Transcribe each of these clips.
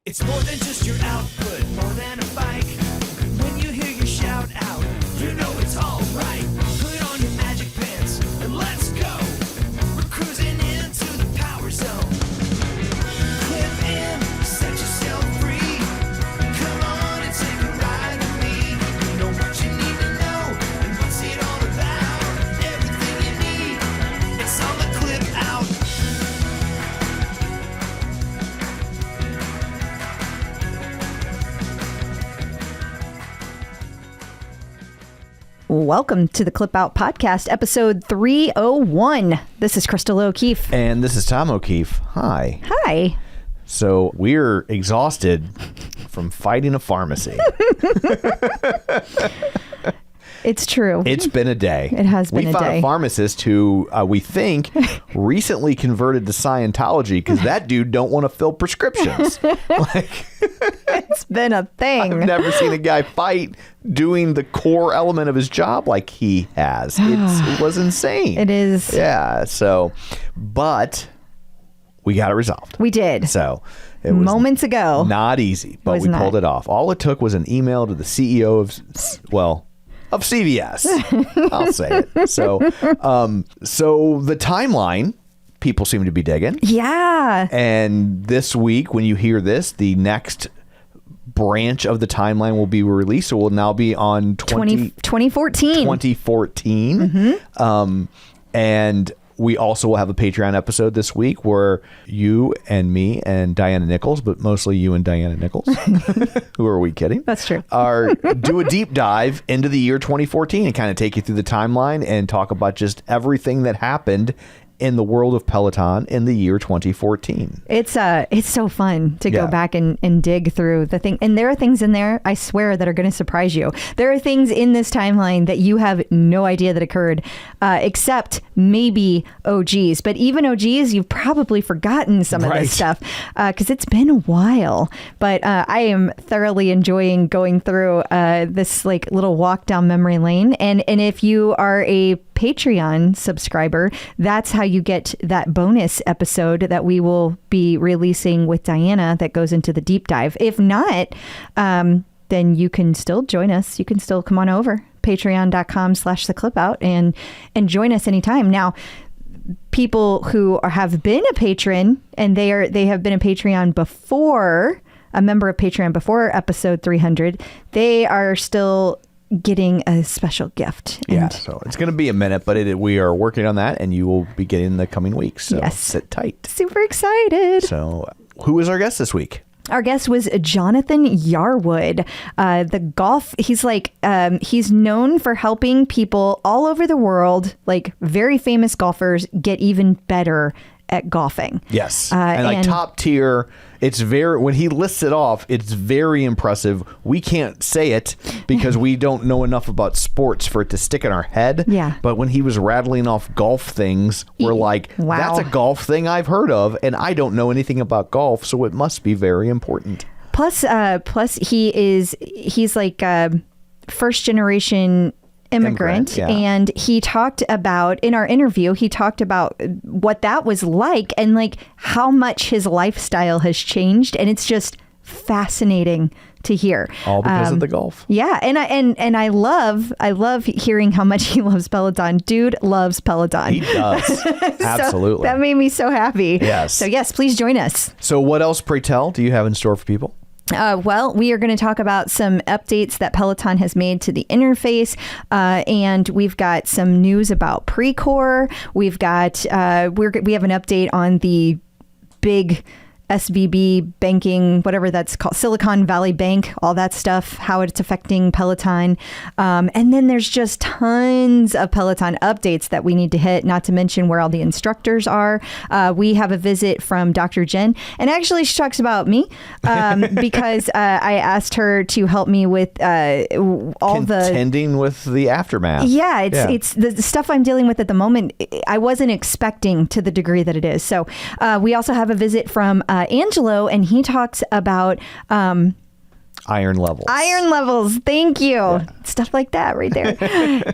It's more than just your output, more than a bike. When you hear your shout out, you know it's all right. Put on your magic pants and let's go. We're cruising into the power zone. Clip in, set yourself free. Come on and take a ride with me. Know what you need to know and what's it all about. Everything you need, it's on the Clip Out. Welcome to the Clip Out Podcast, episode 301. This is Crystal O'Keefe. And this is Tom O'Keefe. Hi. Hi. So we're exhausted from fighting a pharmacy. It's true. It's been a day. It has been a day. We found a pharmacist who we think recently converted to Scientology because that dude don't want to fill prescriptions. It's been a thing. I've never seen a guy fight doing the core element of his job like he has. It was insane. It is. Yeah. So, but we got it resolved. We did. So it was moments ago. Not easy, but we pulled it off. All it took was an email to the CEO of CVS. I'll say it. So the timeline, people seem to be digging. Yeah. And this week, when you hear this, the next branch of the timeline will be released. So we'll now be on 2014. 2014. Mm-hmm. And we also will have a Patreon episode this week where you and me and Diana Nichols, but mostly you and Diana Nichols, who are we kidding? That's true. Do a deep dive into the year 2014 and kind of take you through the timeline and talk about just everything that happened in the world of Peloton in the year 2014. It's so fun to go back and dig through the thing. And there are things in there, I swear, that are going to surprise you. There are things in this timeline that you have no idea that occurred, except maybe OGs. But even OGs, you've probably forgotten some of this stuff because it's been a while. But I am thoroughly enjoying going through this like little walk down memory lane. And if you are a Patreon subscriber, that's how you get that bonus episode that we will be releasing with Diana that goes into the deep dive. If not, then you can still join us. You can still come on over patreon.com/theclipout and join us anytime. Now, people who have been a patron and they have been a Patreon before, a member of Patreon before episode 300, they are still getting a special gift. So it's going to be a minute, but we are working on that and you will be getting in the coming weeks. So sit tight. Super excited. So who is our guest this week? Our guest was Jonathan Yarwood. The golf, he's known for helping people all over the world, like very famous golfers, get even better at golfing. Yes. And top tier. It's when he lists it off, it's very impressive. We can't say it because we don't know enough about sports for it to stick in our head. Yeah. But when he was rattling off golf things, we're like, wow, that's a golf thing I've heard of, and I don't know anything about golf, so it must be very important. Plus he's like first generation immigrant. And he talked about, in our interview, he talked about what that was like and like how much his lifestyle has changed, and it's just fascinating to hear. All because of the golf. Yeah, and I love hearing how much he loves Peloton. Dude loves Peloton. He does. Absolutely. That made me so happy. Yes. So yes, please join us. So what else, pray tell, do you have in store for people? Well, we are going to talk about some updates that Peloton has made to the interface, and we've got some news about Precor. We've got we have an update on the big SVB banking, whatever that's called, Silicon Valley Bank, all that stuff, how it's affecting Peloton. And then there's just tons of Peloton updates that we need to hit, not to mention where all the instructors are. We have a visit from Dr. Jenn, and actually she talks about me because I asked her to help me with contending with the aftermath. Yeah, it's the stuff I'm dealing with at the moment. I wasn't expecting to the degree that it is. So we also have a visit from Angelo, and he talks about iron levels. Iron levels. Thank you. Yeah. stuff like that right there.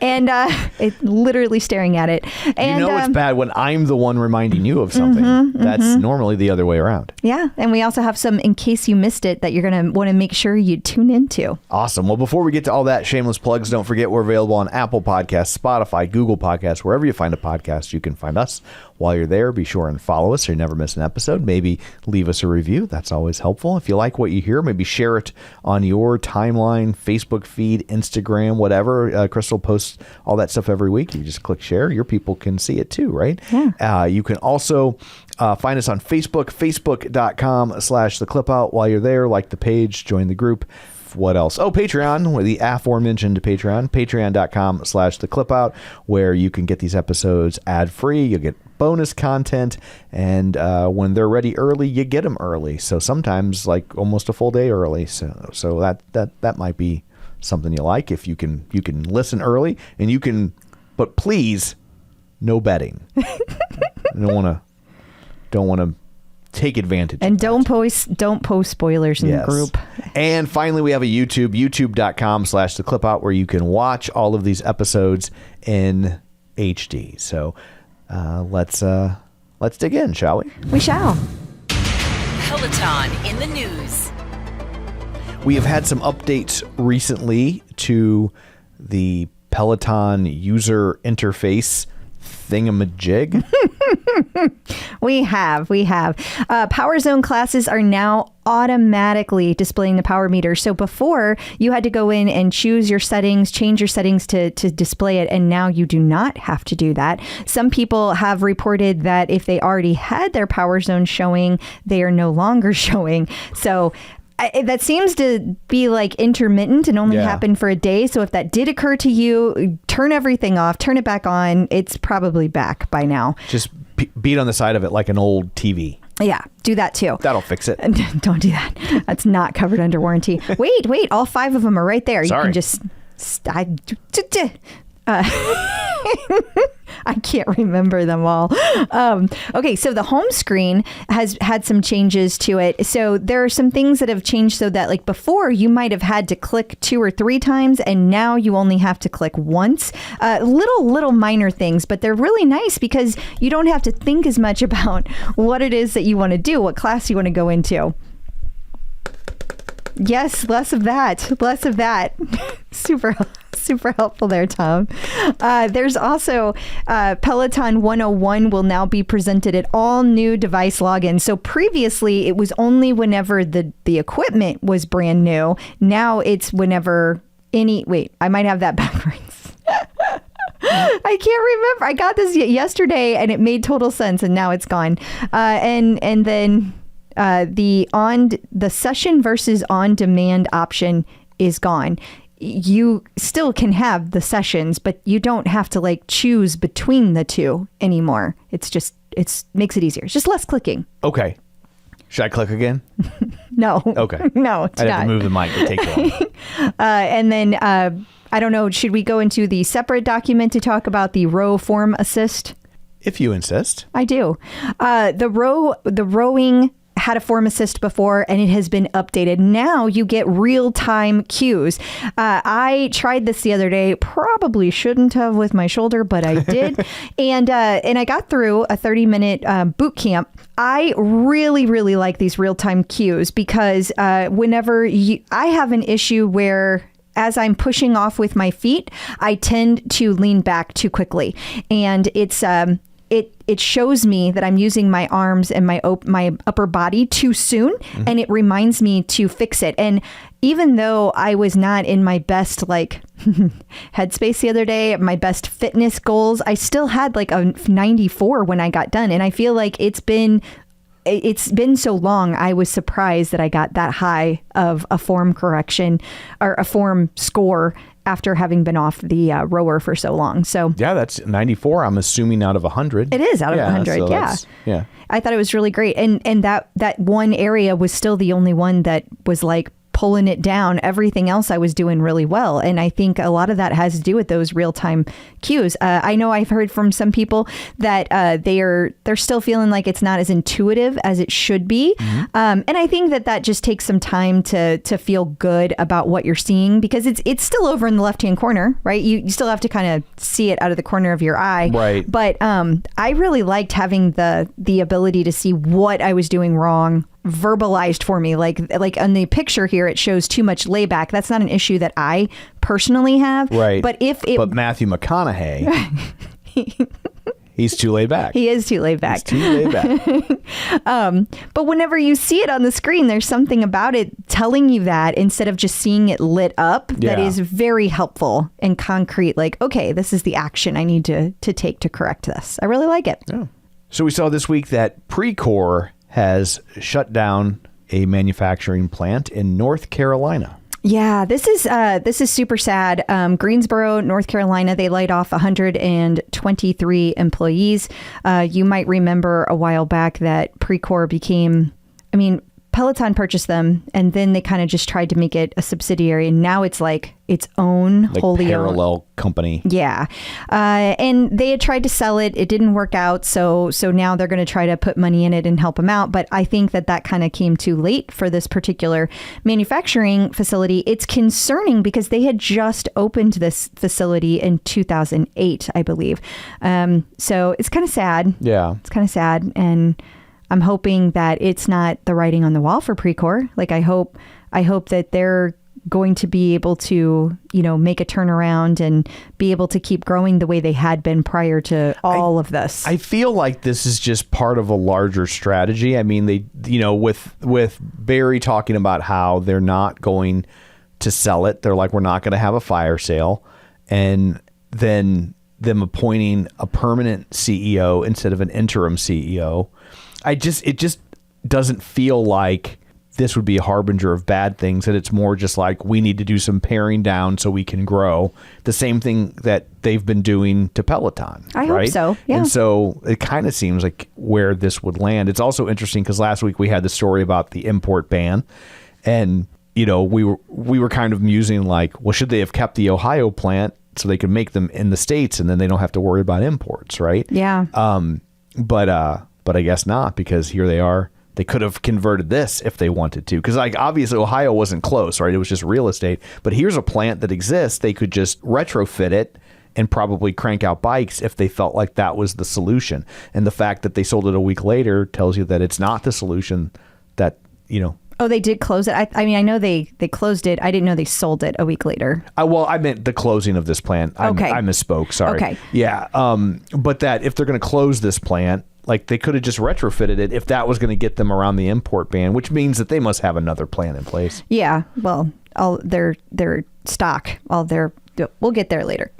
And it literally staring at it. And it's bad when I'm the one reminding you of something. That's normally the other way around. Yeah. And we also have some, in case you missed it, that you're going to want to make sure you tune into. Awesome. Well, before we get to all that, shameless plugs, don't forget we're available on Apple Podcasts, Spotify, Google Podcasts, wherever you find a podcast, you can find us. While you're there, be sure and follow us so you never miss an episode. Maybe leave us a review. That's always helpful. If you like what you hear, maybe share it on your timeline, Facebook feed, Instagram, whatever. Crystal posts all that stuff every week. You just click share. Your people can see it too, right? Yeah. You can also find us on Facebook, facebook.com/theclipout. While you're there, like the page, join the group. What else? Oh, Patreon, with the aforementioned Patreon, patreon.com/theclipout, where you can get these episodes ad-free. You'll get bonus content, and when they're ready early, you get them early. So sometimes like almost a full day early. So that might be something you like if you can listen early, and you can, but please, no betting. Don't want to take advantage and of don't post spoilers in the group. And finally, we have a youtube.com/theclipout, where you can watch all of these episodes in HD. So let's dig in, shall we? We shall. Peloton in the news. We have had some updates recently to the Peloton user interface thingamajig. We have. Power Zone classes are now automatically displaying the power meter. So before, you had to go in and choose your settings, change your settings to display it, and now you do not have to do that. Some people have reported that if they already had their Power Zone showing, they are no longer showing. So that seems to be like intermittent and only happen for a day. So if that did occur to you, turn everything off, turn it back on. It's probably back by now. Just beat on the side of it like an old TV. Yeah, do that too. That'll fix it. Don't do that. That's not covered under warranty. Wait. All 5 of them are right there. Sorry. You can just... I can't remember them all. Okay, so the home screen has had some changes to it. So there are some things that have changed so that like before you might have had to click 2 or 3 times, and now you only have to click once. Little minor things, but they're really nice because you don't have to think as much about what it is that you want to do, what class you want to go into. Yes, less of that. Super helpful there, Tom. There's also Peloton 101 will now be presented at all new device logins. So previously it was only whenever the equipment was brand new. Now it's whenever wait, I might have that backwards. I can't remember. I got this yesterday and it made total sense, and now it's gone. And then the session versus on demand option is gone. You still can have the sessions, but you don't have to like choose between the two anymore. It makes it easier. It's just less clicking. Okay. Should I click again? No. Okay. No, it's I'd not. have to move the mic. It takes long. And then I don't know. Should we go into the separate document to talk about the row form assist? If you insist. I do. The rowing had a form assist before, and it has been updated. Now you get real-time cues. I tried this the other day. Probably shouldn't have with my shoulder, but I did. and I got through a 30-minute boot camp. I really, really like these real-time cues because whenever I have an issue where as I'm pushing off with my feet, I tend to lean back too quickly. And it shows me that I'm using my arms and my upper body too soon, and it reminds me to fix it. And even though I was not in my best like headspace the other day, my best fitness goals, I still had like a 94 when I got done. And I feel like it's been so long. I was surprised that I got that high of a form correction or a form score after having been off the rower for so long. So yeah, that's 94. I'm assuming out of 100. It is out of 100. So yeah. I thought it was really great. And that one area was still the only one that was like pulling it down, everything else I was doing really well. And I think a lot of that has to do with those real-time cues. I know I've heard from some people that they're still feeling like it's not as intuitive as it should be. And I think that just takes some time to feel good about what you're seeing, because it's still over in the left-hand corner, right? You still have to kind of see it out of the corner of your eye. Right. But I really liked having the ability to see what I was doing wrong verbalized for me. Like on the picture here, it shows too much layback. That's not an issue that I personally have. Right. But but Matthew McConaughey, he's too laid back. He is too laid back. He's too laid back. But whenever you see it on the screen, there's something about it telling you that instead of just seeing it lit up that is very helpful and concrete. Like, okay, this is the action I need to take to correct this. I really like it. Yeah. So we saw this week that Precor has shut down a manufacturing plant in North Carolina. Yeah, this is super sad. Greensboro, North Carolina, they laid off 123 employees. You might remember a while back that Precor became, Peloton purchased them, and then they kind of just tried to make it a subsidiary, and now it's like its own wholly parallel company. Yeah. And they had tried to sell it. It didn't work out. So now they're going to try to put money in it and help them out. But I think that kind of came too late for this particular manufacturing facility. It's concerning because they had just opened this facility in 2008, I believe. So it's kind of sad. Yeah. It's kind of sad. And I'm hoping that it's not the writing on the wall for Precor. Like, I hope that they're going to be able to, make a turnaround and be able to keep growing the way they had been prior to all of this. I feel like this is just part of a larger strategy. I mean, they, with Barry talking about how they're not going to sell it. They're like, we're not going to have a fire sale. And then them appointing a permanent CEO instead of an interim CEO. It just doesn't feel like this would be a harbinger of bad things, and it's more just like, we need to do some paring down so we can grow. The same thing that they've been doing to Peloton. I hope so. Yeah. And so it kind of seems like where this would land. It's also interesting because last week we had the story about the import ban, and we were kind of musing like, well, should they have kept the Ohio plant so they could make them in the States and then they don't have to worry about imports, right? Yeah. But I guess not, because here they are. They could have converted this if they wanted to, because obviously Ohio wasn't close, right? It was just real estate. But here's a plant that exists. They could just retrofit it and probably crank out bikes if they felt like that was the solution. And the fact that they sold it a week later tells you that it's not the solution. That Oh, they did close it. I know they closed it. I didn't know they sold it a week later. Well, I meant the closing of this plant. Okay. I misspoke. Sorry. Okay. Yeah. But that if they're going to close this plant, like, they could have just retrofitted it if that was going to get them around the import ban, which means that they must have another plan in place. Yeah. Well, all their stock, we'll get there later.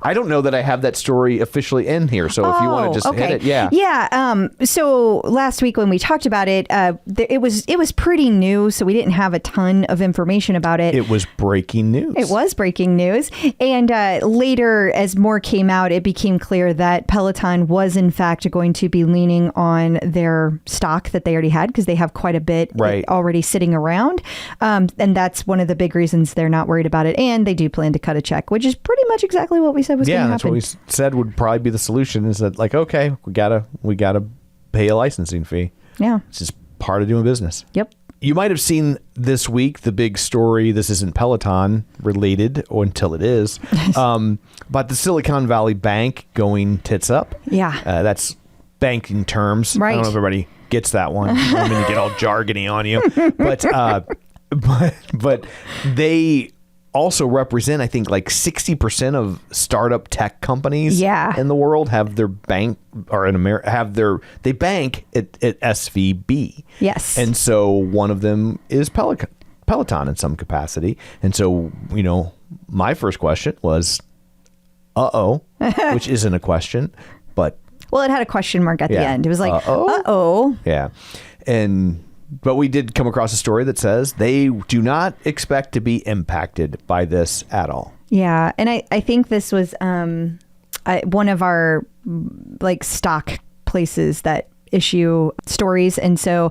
I don't know that I have that story officially in here. So if you want to just hit it. Yeah. Yeah. So last week when we talked about it, it was pretty new. So we didn't have a ton of information about it. It was breaking news. It was breaking news. And later, as more came out, it became clear that Peloton was in fact going to be leaning on their stock that they already had, because they have quite a bit already sitting around. And that's one of the big reasons they're not worried about it. And they do plan to cut a check, which is pretty much exactly what we said was going to happen. Yeah, that's what we said would probably be the solution, is that, like, okay, we gotta pay a licensing fee. Yeah. It's just part of doing business. Yep. You might have seen this week the big story. This isn't Peloton related, or until it is, but the Silicon Valley Bank going tits up. Yeah. That's banking terms. Right. I don't know if everybody gets that one. I'm going to get all jargony on you, but they also represent, I think, like 60% of startup tech companies in the world have their bank, or in America they bank at SVB. Yes. And so one of them is Peloton in some capacity. And so, my first question was, which isn't a question, but. Well, it had a question mark at the end. It was like, uh-oh. Yeah. But we did come across a story that says they do not expect to be impacted by this at all. Yeah. And I think this was one of our stock places that issue stories, and so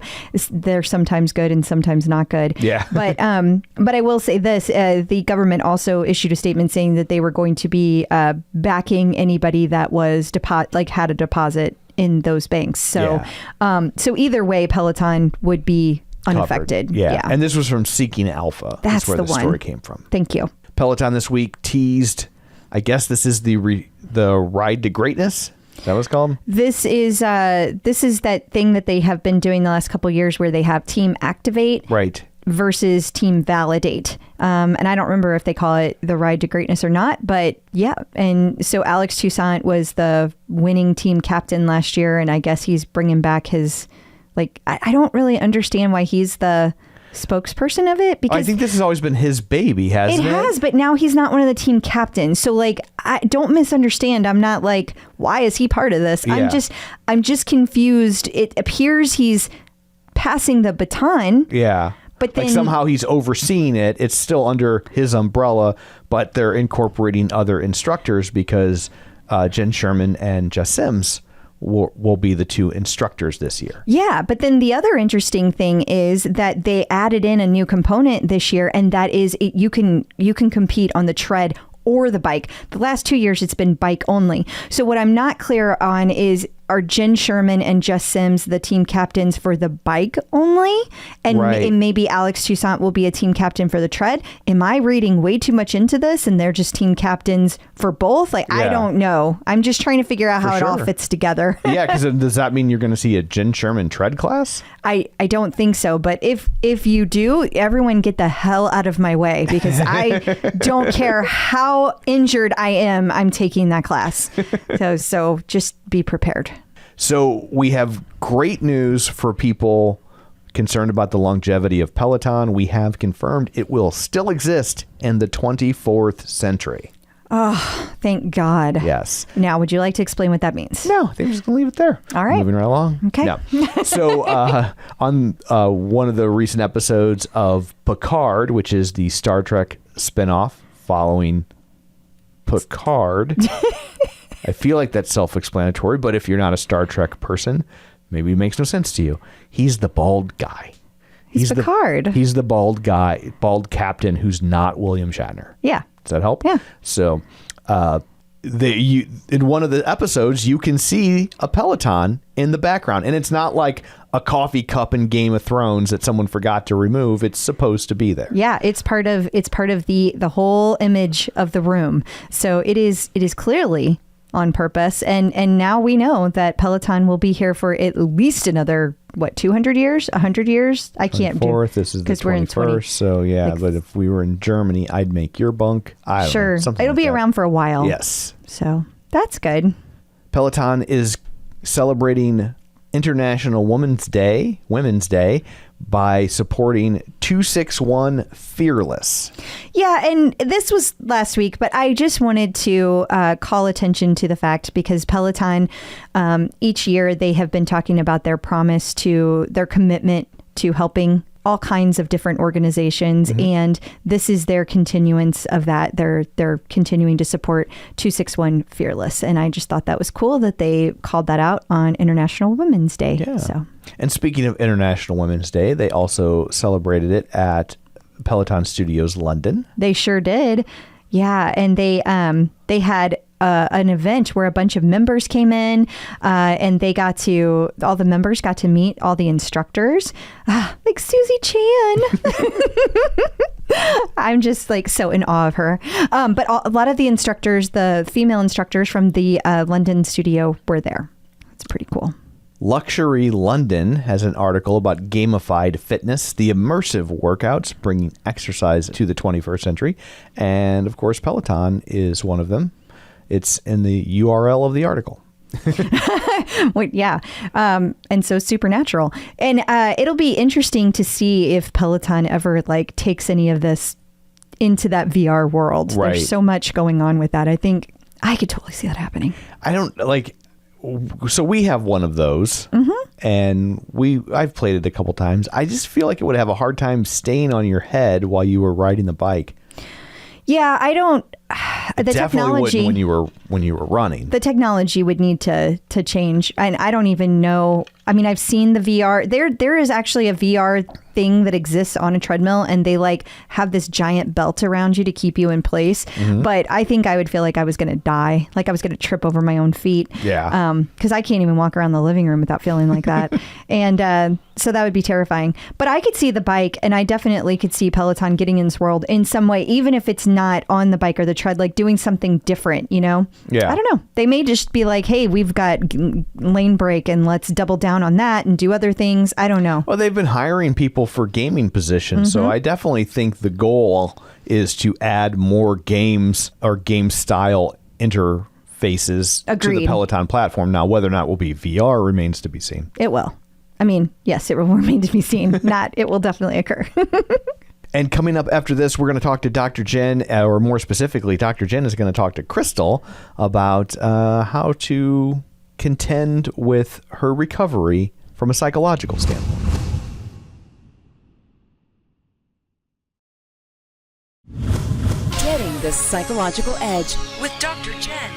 they're sometimes good and sometimes not good. Yeah. But I will say this: the government also issued a statement saying that they were going to be backing anybody that was had a deposit in those banks. So so either way, Peloton would be unaffected. Yeah. And this was from Seeking Alpha. That's where the the one. story came from. Thank you. Peloton this week teased, I guess this is the Ride to Greatness. Is that what it's called? This is that thing that they have been doing the last couple of years where they have Team Activate versus Team Validate. And I don't remember if they call it the Ride to Greatness or not, but yeah. And so Alex Toussaint was the winning team captain last year, and I guess he's bringing back his, I don't really understand why he's the spokesperson of it, because I think this has always been his baby, hasn't it? It has, but now he's not one of the team captains. So I don't misunderstand. I'm not why is he part of this? Yeah. I'm just confused. It appears he's passing the baton. Yeah. But then somehow he's overseeing it. It's still under his umbrella, but they're incorporating other instructors because Jenn Sherman and Jess Sims will be the two instructors this year. Yeah, but then the other interesting thing is that they added in a new component this year, and that is you can compete on the tread or the bike. The last 2 years it's been bike only. So what I'm not clear on is, are Jenn Sherman and Jess Sims the team captains for the bike only? And maybe Alex Toussaint will be a team captain for the tread? Am I reading way too much into this and they're just team captains for both? I don't know. I'm just trying to figure out how it all fits together. Yeah, because does that mean you're going to see a Jenn Sherman tread class? I don't think so. But if you do, everyone get the hell out of my way, because I don't care how injured I am, I'm taking that class. So just be prepared. So we have great news for people concerned about the longevity of Peloton. We have confirmed it will still exist in the 24th century. Oh, thank God. Yes. Now, would you like to explain what that means? No, I think we're just going to leave it there. All right. Moving right along. Okay. No. So on one of the recent episodes of Picard, which is the Star Trek spinoff following Picard... I feel like that's self-explanatory, but if you're not a Star Trek person, maybe it makes no sense to you. He's the bald guy. He's Picard. He's the bald guy, bald captain who's not William Shatner. Yeah. Does that help? Yeah. So in one of the episodes, you can see a Peloton in the background. And it's not like a coffee cup in Game of Thrones that someone forgot to remove. It's supposed to be there. Yeah, it's part of the whole image of the room. So it is clearly on purpose, and now we know that Peloton will be here for at least another 200 years, 100 years. I can't do. This is the 21st. So yeah, but if we were in Germany, I'd make your bunk. I don't know, something it'll like be that. around for a while. Yes, so that's good. Peloton is celebrating International Women's Day by supporting 261 Fearless. Yeah, and this was last week, but I just wanted to call attention to the fact, because Peloton, each year they have been talking about their commitment to helping all kinds of different organizations, and this is their continuance of that. They're continuing to support 261 Fearless, and I just thought that was cool that they called that out on International Women's Day. Yeah. So, and speaking of International Women's Day, they also celebrated it at Peloton Studios London. They sure did. Yeah, and they had an event where a bunch of members came in, and all the members got to meet all the instructors, like Susie Chan. I'm just so in awe of her. But a lot of the instructors, the female instructors from the London studio, were there. It's pretty cool. Luxury London has an article about gamified fitness, the immersive workouts bringing exercise to the 21st century. And of course, Peloton is one of them. It's in the URL of the article. Wait, yeah. And so Supernatural. And it'll be interesting to see if Peloton ever takes any of this into that VR world. Right. There's so much going on with that. I think I could totally see that happening. So we have one of those, and I've played it a couple times. I just feel like it would have a hard time staying on your head while you were riding the bike. Yeah, I don't. The technology wouldn't when you were running. The technology would need to change, and I don't even know I mean, I've seen the VR. There is actually a VR thing that exists on a treadmill, and they like have this giant belt around you to keep you in place. But I think I would feel like I was going to die, like I was going to trip over my own feet. Yeah. Because I can't even walk around the living room without feeling like that. And so that would be terrifying. But I could see the bike, and I definitely could see Peloton getting in this world in some way, even if it's not on the bike or the tread, like doing something different, you know? Yeah. I don't know. They may just be like, hey, we've got lane break and let's double down on that and do other things. I don't know. Well, they've been hiring people for gaming positions, so I definitely think the goal is to add more games or game style interfaces to the Agreed. Peloton platform. Now, whether or not it will be VR remains to be seen. It will. I mean, yes, it will remain to be seen. Not, it will definitely occur. And coming up after this, we're going to talk to Dr. Jenn, or more specifically, Dr. Jenn is going to talk to Crystal about how to contend with her recovery from a psychological standpoint. Getting the psychological edge with Dr. Jenn.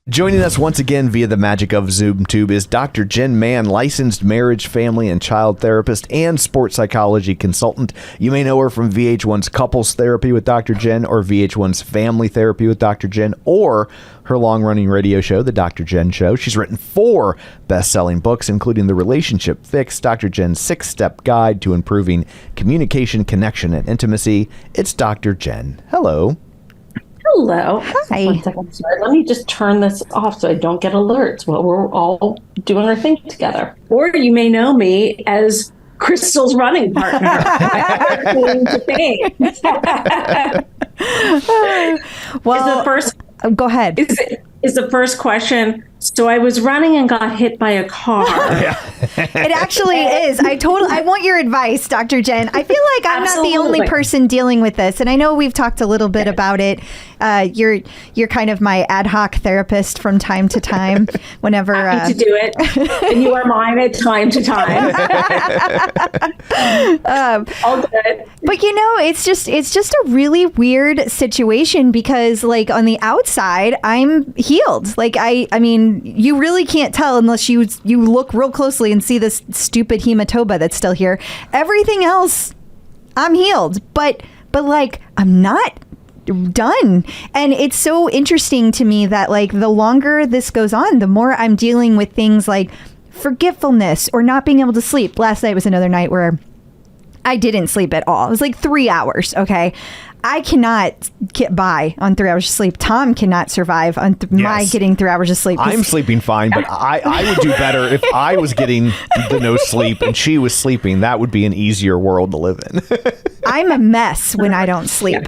Joining us once again via the magic of ZoomTube is Dr. Jenn Mann, licensed marriage, family, and child therapist and sports psychology consultant. You may know her from VH1's Couples Therapy with Dr. Jenn, or VH1's Family Therapy with Dr. Jenn, or her long-running radio show, The Dr. Jenn Show. She's written 4 best-selling books, including The Relationship Fix, Dr. Jenn's 6-Step Guide to Improving Communication, Connection, and Intimacy. It's Dr. Jenn. Hello. Hello. Hi. 1 second. Sorry. Let me just turn this off so I don't get alerts while we're all doing our thing together. Or you may know me as Crystal's running partner. Well, the first go ahead. is the first question. So I was running and got hit by a car. It actually is. I want your advice, Dr. Jenn. I feel like I'm not the only Absolutely. person dealing with this. And I know we've talked a little bit about it. You're kind of my ad hoc therapist from time to time whenever Happy to do it. And you are mine at time to time. All good. But you know, it's just a really weird situation because like on the outside, I'm healed. Like I mean, you really can't tell unless you look real closely and see this stupid hematoma that's still here. Everything else, I'm healed. But like I'm not done. And it's so interesting to me that like the longer this goes on, the more I'm dealing with things like forgetfulness or not being able to sleep. Last night was another night where I didn't sleep at all. It was like 3 hours. Okay. I cannot get by on 3 hours of sleep. Tom cannot survive on my getting 3 hours of sleep. I'm sleeping fine, but I would do better if I was getting the no sleep and she was sleeping. That would be an easier world to live in. I'm a mess when I don't sleep.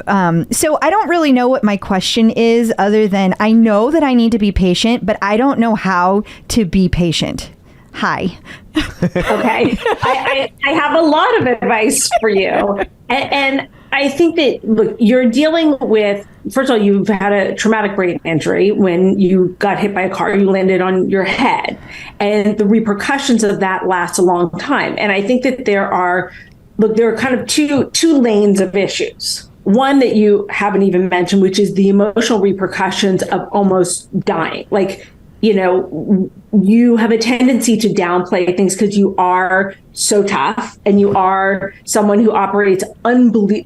So I don't really know what my question is other than I know that I need to be patient, but I don't know how to be patient. Hi. Okay. I have a lot of advice for you. And I think that, look, you're dealing with, first of all, you've had a traumatic brain injury when you got hit by a car, you landed on your head. And the repercussions of that last a long time. And I think that there are kind of two lanes of issues. One that you haven't even mentioned, which is the emotional repercussions of almost dying. Like, you know, you have a tendency to downplay things because you are so tough and you are someone who operates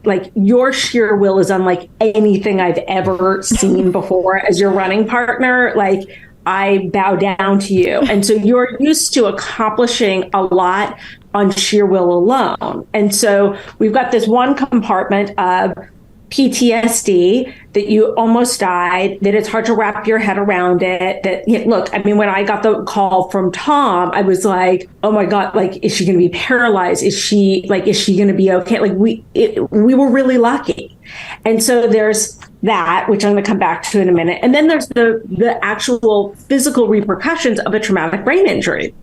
like your sheer will is unlike anything I've ever seen before as your running partner. Like I bow down to you. And so you're used to accomplishing a lot on sheer will alone. And so we've got this one compartment of PTSD that you almost died, that it's hard to wrap your head around it. That, look, I mean, when I got the call from Tom, I was like, oh my God, like, is she going to be paralyzed? Is she going to be okay? Like we were really lucky. And so there's that, which I'm going to come back to in a minute. And then there's the actual physical repercussions of a traumatic brain injury.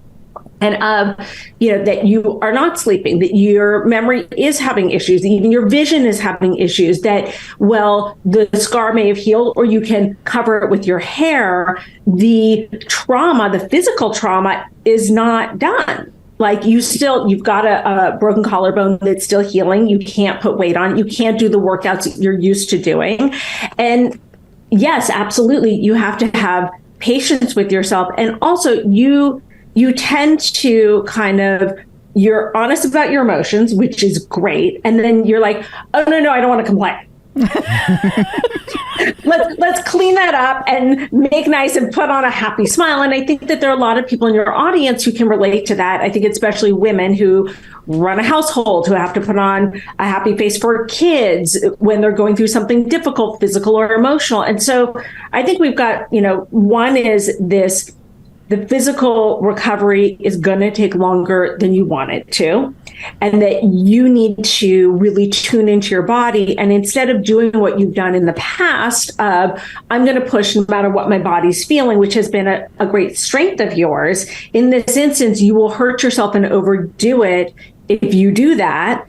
And that you are not sleeping, that your memory is having issues, that even your vision is having issues, that, well, the scar may have healed or you can cover it with your hair. The trauma, the physical trauma is not done. Like you've got a broken collarbone that's still healing. You can't put weight on. You can't do the workouts that you're used to doing. And yes, absolutely. You have to have patience with yourself. And also you tend to you're honest about your emotions, which is great. And then you're like, oh, no, I don't want to complain. let's clean that up and make nice and put on a happy smile. And I think that there are a lot of people in your audience who can relate to that. I think especially women who run a household, who have to put on a happy face for kids when they're going through something difficult, physical or emotional. And so I think we've got, one is this: the physical recovery is going to take longer than you want it to, and that you need to really tune into your body. And instead of doing what you've done in the past of, I'm going to push no matter what my body's feeling, which has been a great strength of yours, in this instance, you will hurt yourself and overdo it. If you do that,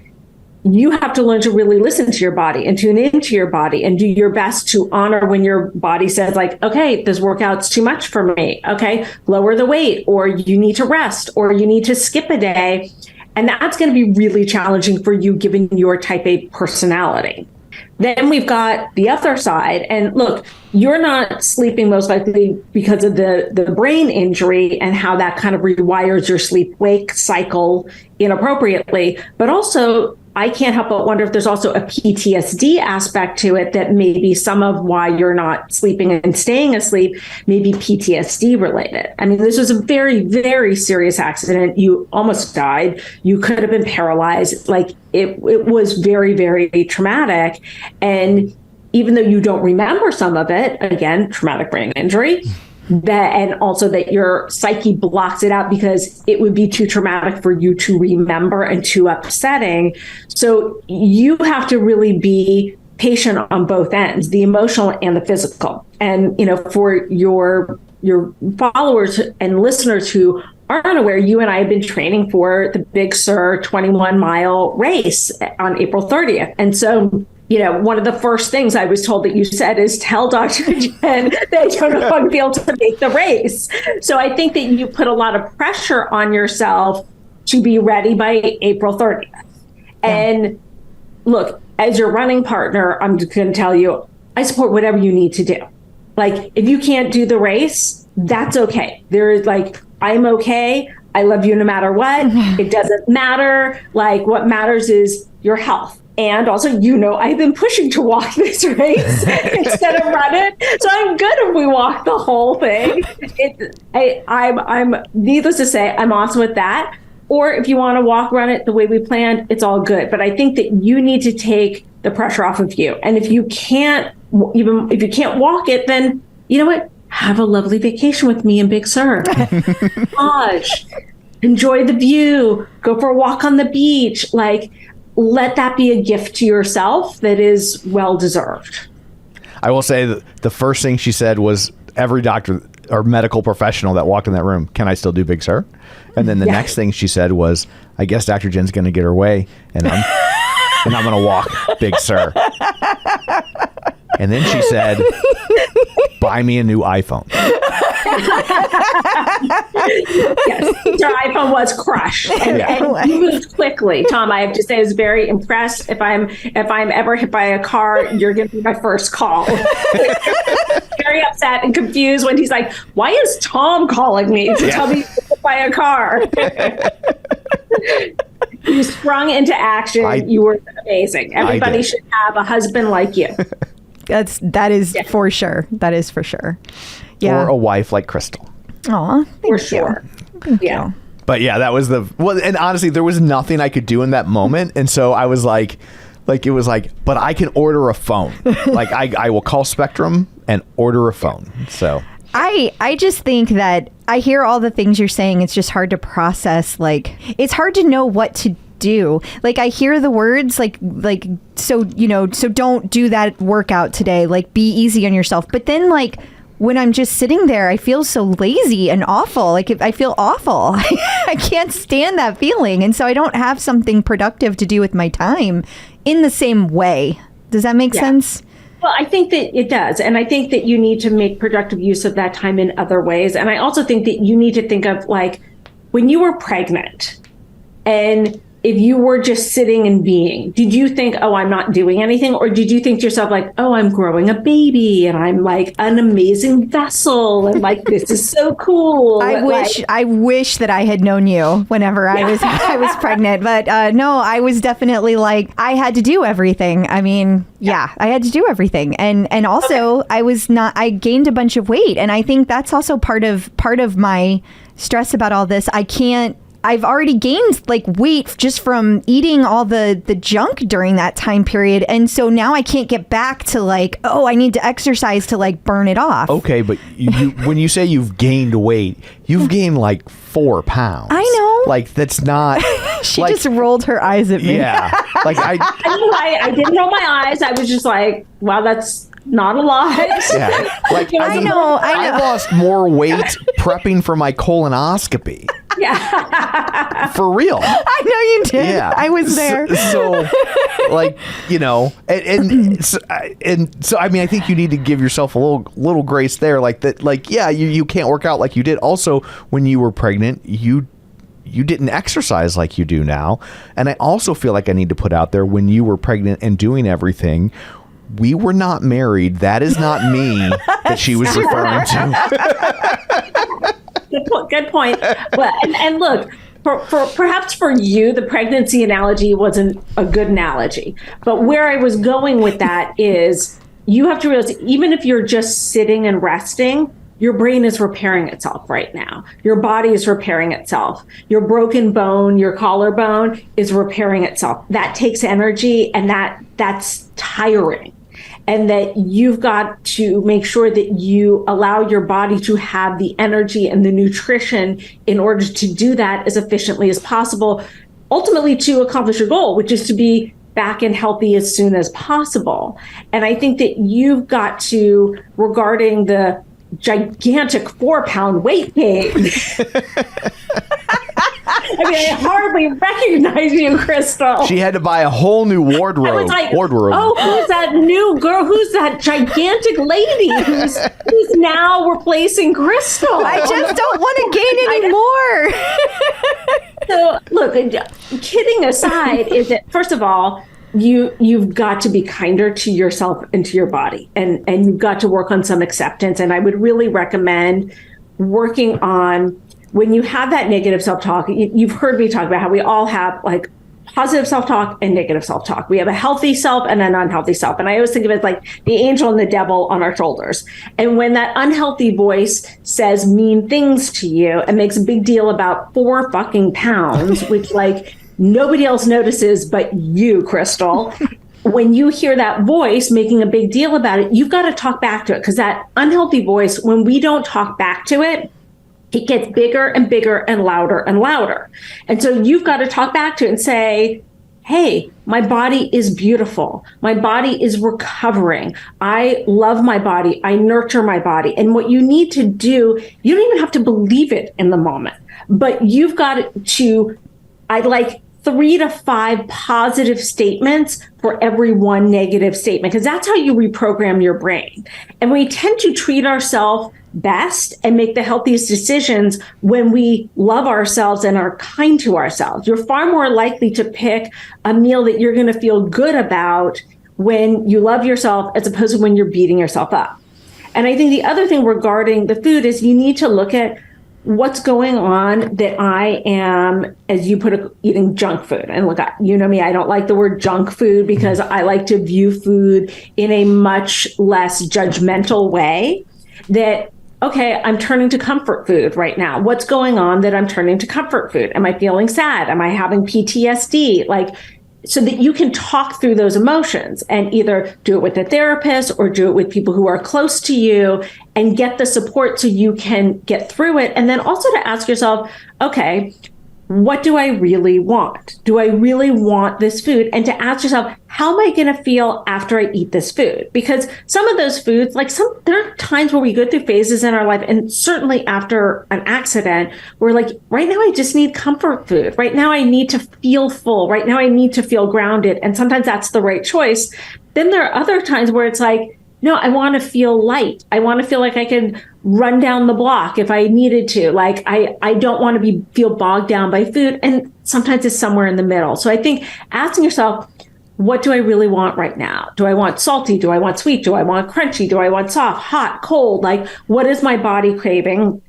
you have to learn to really listen to your body and tune into your body and do your best to honor when your body says, like, okay, this workout's too much for me. Okay, lower the weight, or you need to rest, or you need to skip a day. And that's going to be really challenging for you given your type A personality. Then we've got the other side. And look, you're not sleeping most likely because of the brain injury and how that kind of rewires your sleep-wake cycle inappropriately. But also, I can't help but wonder if there's also a PTSD aspect to it, that maybe some of why you're not sleeping and staying asleep may be PTSD related. I mean, this was a very, very serious accident. You almost died. You could have been paralyzed. Like it was very, very traumatic. And even though you don't remember some of it, again, traumatic brain injury, and also that your psyche blocks it out because it would be too traumatic for you to remember and too upsetting. So you have to really be patient on both ends, the emotional and the physical. And, for your followers and listeners who aren't aware, you and I have been training for the Big Sur 21-mile race on April 30th. And so, one of the first things I was told that you said is tell Dr. Jenn that I don't know if I'm able to make the race. So I think that you put a lot of pressure on yourself to be ready by April 30th. Yeah. And look, as your running partner, I'm just going to tell you, I support whatever you need to do. Like, if you can't do the race, that's okay. I'm okay. I love you no matter what. It doesn't matter. Like, what matters is your health. And also, I've been pushing to walk this race instead of run it. So I'm good if we walk the whole thing. I'm needless to say, I'm awesome with that. Or if you want to run it the way we planned, it's all good. But I think that you need to take the pressure off of you. And if you can't walk it, then you know what? Have a lovely vacation with me in Big Sur. Gosh, enjoy the view. Go for a walk on the beach. Let that be a gift to yourself that is well-deserved. I will say that the first thing she said was, every doctor or medical professional that walked in that room, can I still do Big Sur? And then the next thing she said was, I guess Dr. Jen's going to get her way, and I'm going to walk Big Sur. And then she said, buy me a new iPhone. Yes, your iPhone was crushed, and you moved quickly. Tom, I have to say, I was very impressed. If I'm ever hit by a car, you're going to be my first call. Very upset and confused when he's like, "Why is Tom calling me to tell me to hit by a car?" You sprung into action. You were amazing. Everybody should have a husband like you. That is for sure. That is for sure. Yeah. Or a wife like Crystal. Aw, for sure. Thank you. But yeah, that was and honestly, there was nothing I could do in that moment. And so I was like, it was like, but I can order a phone. Like I will call Spectrum and order a phone. So I just think that I hear all the things you're saying. It's just hard to process. It's hard to know what to do. I hear the words so don't do that workout today. Be easy on yourself. But then when I'm just sitting there, I feel so lazy and awful. I feel awful. I can't stand that feeling. And so I don't have something productive to do with my time in the same way. Does that make sense? Well, I think that it does. And I think that you need to make productive use of that time in other ways. And I also think that you need to think of when you were pregnant and if you were just sitting and being, did you think, oh, I'm not doing anything? Or did you think to yourself like, oh, I'm growing a baby and I'm like an amazing vessel and like, this is so cool. I wish that I had known you whenever I was pregnant, but no, I was definitely like, I had to do everything. I mean, I had to do everything. And also I gained a bunch of weight. And I think that's also part of my stress about all this. I've already gained like weight just from eating all the junk during that time period. And so now I can't get back to like, oh, I need to exercise to like burn it off. Okay, but you when you say you've gained weight, you've gained like 4 pounds. I know. Like that's not. She just rolled her eyes at me. Yeah. Like I didn't roll my eyes. I was just like, wow, that's not a lot. Yeah. Like I know. I lost more weight prepping for my colonoscopy. Yeah. For real. I know you did. Yeah. I was there. So like, you know, and so I mean, I think you need to give yourself a little grace there. Like that, like, yeah, you can't work out like you did. Also, when you were pregnant, you didn't exercise like you do now. And I also feel like I need to put out there, when you were pregnant and doing everything, we were not married. That is not me that she was referring to. Good point. Well, and look, for perhaps for you, the pregnancy analogy wasn't a good analogy. But where I was going with that is, you have to realize, even if you're just sitting and resting, your brain is repairing itself right now. Your body is repairing itself. Your broken bone, your collarbone is repairing itself. That takes energy, and that's tiring. And that you've got to make sure that you allow your body to have the energy and the nutrition in order to do that as efficiently as possible, ultimately to accomplish your goal, which is to be back and healthy as soon as possible. And I think that you've got to, regarding the gigantic 4-pound weight gain, I mean, I hardly recognize you, Crystal. She had to buy a whole new wardrobe. I was like, oh, who's that new girl? Who's that gigantic lady who's now replacing Crystal? I just don't want to gain anymore. So, look, kidding aside, is that, first of all, you've got to be kinder to yourself and to your body, and you've got to work on some acceptance. And I would really recommend working on, when you have that negative self-talk, you've heard me talk about how we all have like positive self-talk and negative self-talk. We have a healthy self and an unhealthy self. And I always think of it like the angel and the devil on our shoulders. And when that unhealthy voice says mean things to you and makes a big deal about 4 fucking pounds, which like nobody else notices but you, Crystal. When you hear that voice making a big deal about it, you've got to talk back to it, because that unhealthy voice, when we don't talk back to it, it gets bigger and bigger and louder and louder. And so you've got to talk back to it and say, hey, my body is beautiful. My body is recovering. I love my body. I nurture my body. And what you need to do, you don't even have to believe it in the moment, but you've got to, I'd like 3 to 5 positive statements for every 1 negative statement, because that's how you reprogram your brain. And we tend to treat ourselves best and make the healthiest decisions when we love ourselves and are kind to ourselves. You're far more likely to pick a meal that you're going to feel good about when you love yourself, as opposed to when you're beating yourself up. And I think the other thing regarding the food is, you need to look at what's going on that I am, as you put it, eating junk food. And look, you know me, I don't like the word junk food, because I like to view food in a much less judgmental way. That, okay, I'm turning to comfort food right now. What's going on that I'm turning to comfort food? Am I feeling sad? Am I having PTSD? Like, so that you can talk through those emotions and either do it with a therapist or do it with people who are close to you and get the support so you can get through it. And then also to ask yourself, okay, what do I really want? Do I really want this food? And to ask yourself, how am I going to feel after I eat this food? Because some of those foods, like there are times where we go through phases in our life, and certainly after an accident, we're like, right now I just need comfort food. Right now I need to feel full. Right now I need to feel grounded. And sometimes that's the right choice. Then there are other times where it's like, No, I want to feel light. I want to feel like I can run down the block if I needed to. Like I don't want to feel bogged down by food. And sometimes it's somewhere in the middle. So I think asking yourself, what do I really want right now? Do I want salty? Do I want sweet? Do I want crunchy? Do I want soft, hot, cold? Like, what is my body craving?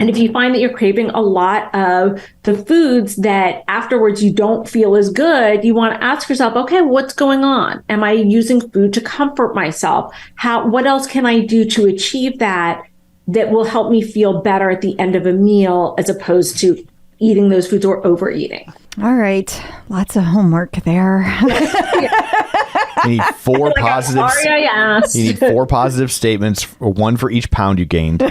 And if you find that you're craving a lot of the foods that afterwards you don't feel as good, you want to ask yourself, okay, what's going on? Am I using food to comfort myself? What else can I do to achieve that will help me feel better at the end of a meal as opposed to eating those foods or overeating? All right. Lots of homework there. You need four positives. Sorry, I asked. You need 4 positive statements, one for each pound you gained.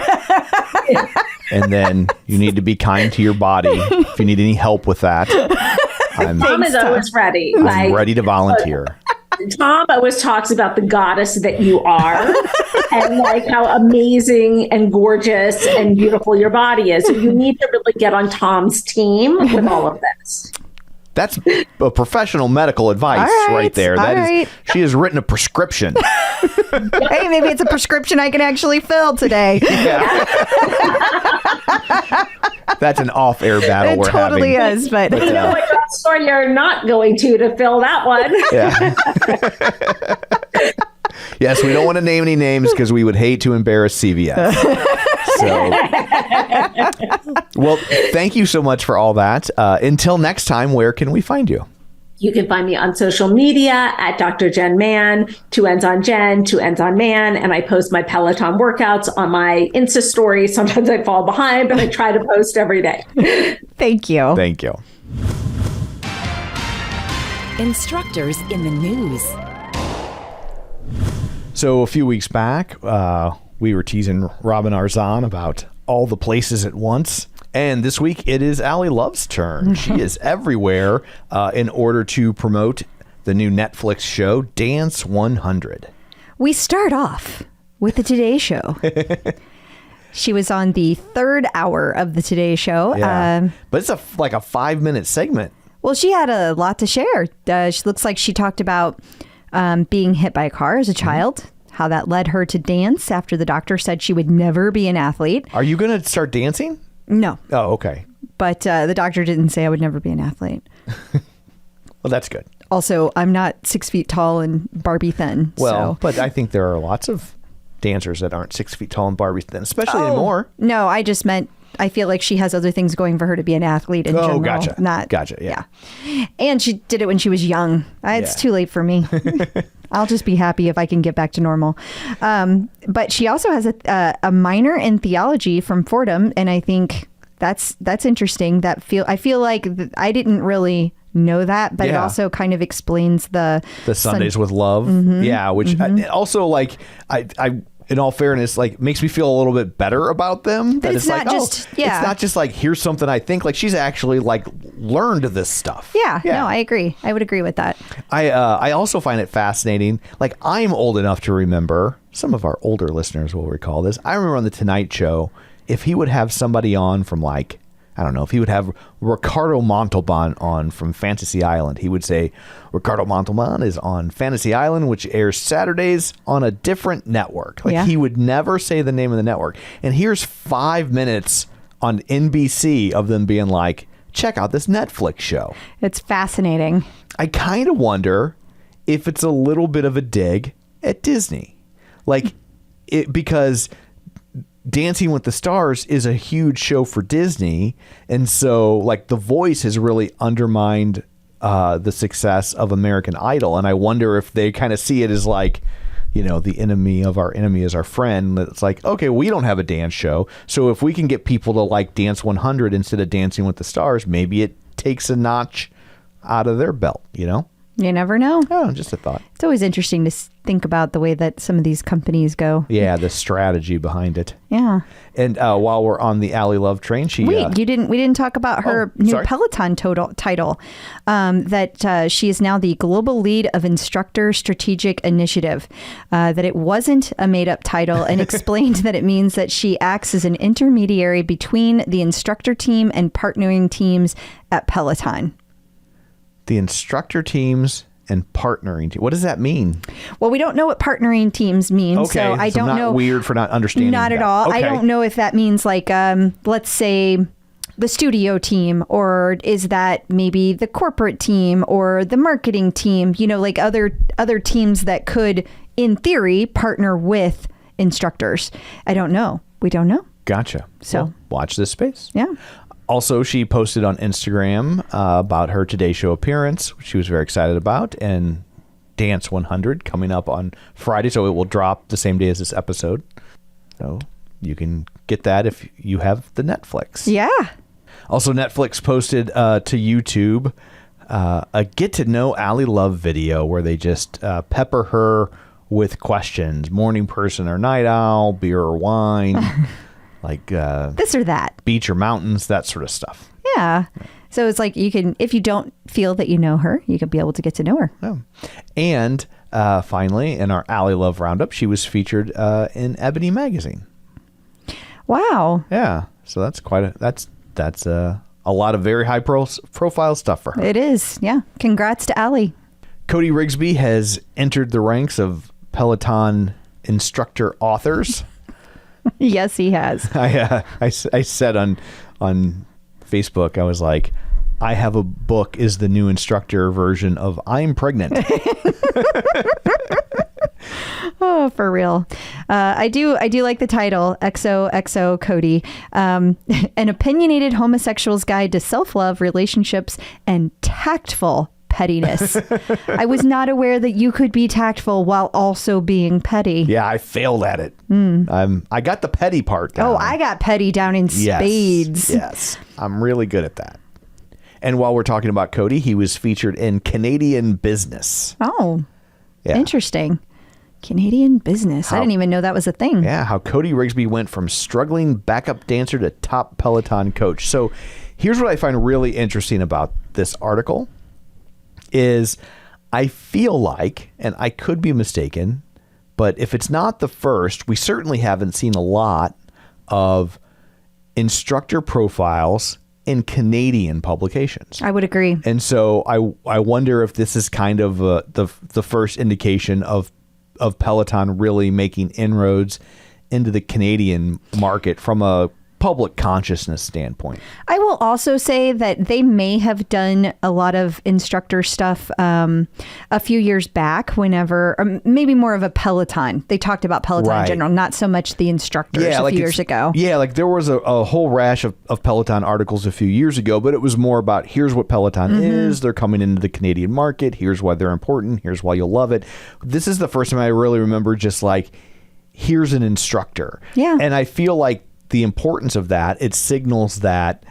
And then you need to be kind to your body. If you need any help with that, Tom is always ready. I'm ready to volunteer. Tom always talks about the goddess that you are and like how amazing and gorgeous and beautiful your body is. So you need to really get on Tom's team with all of this. That's a professional medical advice right there. She has written a prescription. Hey, maybe it's a prescription I can actually fill today. Yeah. That's an off-air battle we're having. It totally is, but You know what store you're not going to fill that one. Yeah. Yes, we don't want to name any names because we would hate to embarrass CVS. So, well, thank you so much for all that. Until next time, where can we find you? You can find me on social media at Dr. Jenn Man, 2 N's on Jen, 2 N's on Man. And I post my Peloton workouts on my Insta story. Sometimes I fall behind, but I try to post every day. Thank you. Thank you. Instructors in the news. So a few weeks back, we were teasing Robin Arzon about all the places at once. And this week, it is Allie Love's turn. She is everywhere in order to promote the new Netflix show, Dance 100. We start off with the Today Show. She was on the 3rd hour of the Today Show. Yeah. But it's like a 5-minute segment. Well, she had a lot to share. She looks like she talked about being hit by a car as a child, how that led her to dance after the doctor said she would never be an athlete. Are you going to start dancing? No. Oh, okay. But the doctor didn't say I would never be an athlete. Well, that's good. Also, I'm not 6 feet tall and Barbie thin. Well, so. but I think there are lots of dancers that aren't 6 feet tall and Barbie thin, especially anymore. No, I just meant I feel like she has other things going for her to be an athlete in general. Gotcha. Gotcha. Yeah. And she did it when she was young. It's too late for me. I'll just be happy if I can get back to normal. But she also has a minor in theology from Fordham, and I think that's interesting. I feel like I didn't really know that, but it also kind of explains the Sundays with Love. Mm-hmm. Yeah, which also like I in all fairness, like makes me feel a little bit better about them. That it's not like, just it's not just like here's something I think. Like she's actually like learned this stuff. Yeah. No, I agree. I would agree with that. I also find it fascinating. Like I'm old enough to remember. Some of our older listeners will recall this. I remember on the Tonight Show, if he would have somebody on from like, I don't know, if he would have Ricardo Montalban on from Fantasy Island, he would say, Ricardo Montalban is on Fantasy Island, which airs Saturdays on a different network. Like he would never say the name of the network. And here's 5 minutes on NBC of them being like, check out this Netflix show. It's fascinating. I kind of wonder if it's a little bit of a dig at Disney. Like, because Dancing with the Stars is a huge show for Disney, and so like The Voice has really undermined the success of American Idol, and I wonder if they kind of see it as like, you know, the enemy of our enemy is our friend. It's like, okay, we don't have a dance show, so if we can get people to like Dance 100 instead of Dancing with the Stars, maybe it takes a notch out of their belt, you know? You never know. Oh, just a thought. It's always interesting to think about the way that some of these companies go. Yeah, the strategy behind it. Yeah. And while we're on the Allie Love train, we didn't talk about her new Peloton title. That she is now the global lead of Instructor Strategic Initiative. That it wasn't a made up title, and explained that it means that she acts as an intermediary between the instructor team and partnering teams at Peloton. The instructor teams and partnering team. What does that mean? Well, we don't know what partnering teams mean, Okay, so I don't not know. Weird for not understanding. Not at that. all. Okay. I don't know if that means like, let's say, the studio team, or is that maybe the corporate team or the marketing team? You know, like other teams that could, in theory, partner with instructors. I don't know. We don't know. Gotcha. So well, watch this space. Yeah. Also, she posted on Instagram about her Today Show appearance, which she was very excited about, and Dance 100 coming up on Friday, so it will drop the same day as this episode. So you can get that if you have the Netflix. Yeah. Also, Netflix posted to YouTube a Get to Know Allie Love video where they just pepper her with questions. Morning person or night owl, beer or wine, like This or that. beach or mountains, that sort of stuff. Yeah. So it's like you can, if you don't feel that you know her, you can be able to get to know her. Yeah. And finally, in our Allie Love Roundup, she was featured in Ebony magazine. Wow. Yeah. So that's that's a lot of very high profile stuff for her. It is. Yeah. Congrats to Allie. Cody Rigsby has entered the ranks of Peloton instructor authors. Yes, he has. I said on Facebook, I was like, I have a book is the new instructor version of I'm pregnant. Oh, for real. I do like the title, XOXO Cody. An opinionated homosexual's guide to self-love, relationships, and tactful pettiness. I was not aware that you could be tactful while also being petty. Yeah, I failed at it. I got the petty part down. Oh, I got petty down in spades. Yes, I'm really good at that. And while we're talking about Cody, he was featured in Canadian Business. Oh, Yeah. interesting. Canadian Business. I didn't even know that was a thing. Yeah, how Cody Rigsby went from struggling backup dancer to top Peloton coach. So here's what I find really interesting about this article is I feel like, and I could be mistaken, but if it's not the first, we certainly haven't seen a lot of instructor profiles in Canadian publications. I would agree. And so I wonder if this is kind of the first indication of Peloton really making inroads into the Canadian market from a public consciousness standpoint. I will also say that they may have done a lot of instructor stuff a few years back whenever, or maybe more of a Peloton. They talked about Peloton in general, not so much the instructors a few years ago. Yeah, like there was a whole rash of Peloton articles a few years ago, but it was more about here's what Peloton is. They're coming into the Canadian market. Here's why they're important. Here's why you'll love it. This is the first time I really remember just like, here's an instructor. Yeah. And I feel like the importance of that, it signals that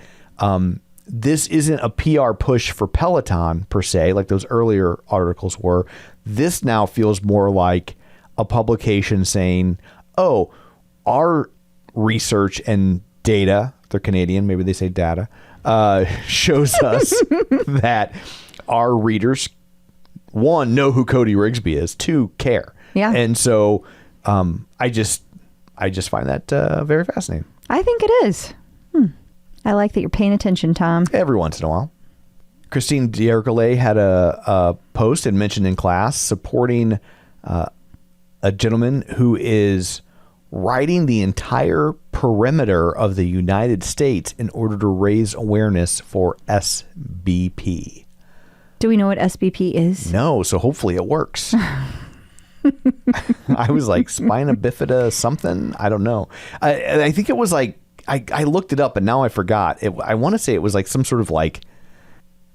this isn't a PR push for Peloton per se, like those earlier articles were. This now feels more like a publication saying, oh, our research and data, they're Canadian, maybe they say data, shows us that our readers, one, know who Cody Rigsby is, two, care. Yeah. And so I just find that very fascinating. I think it is. I like that you're paying attention, Tom. Every once in a while. Christine D'Ercole had a post and mentioned in class supporting a gentleman who is riding the entire perimeter of the United States in order to raise awareness for SBP. Do we know what SBP is? No, so hopefully it works. I was like spina bifida something. I don't know. I think it was like I looked it up and now I forgot. I want to say it was like some sort of like